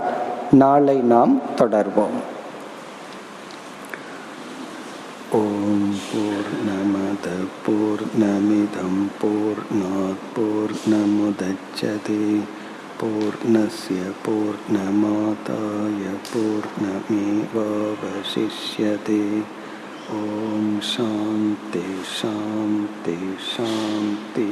நாளை நாம் தொடர்வோம். ஓம் பூர்ணமத பூர்ணமிதம் பூர்ணாத் பூர்ணமுதச்யதே பூர்ணஸ்ய பூர்ணமாதாய பூர்ணமேவாவசிஷ்யதே. ஓம் சாந்தி சாந்தி சாந்தி.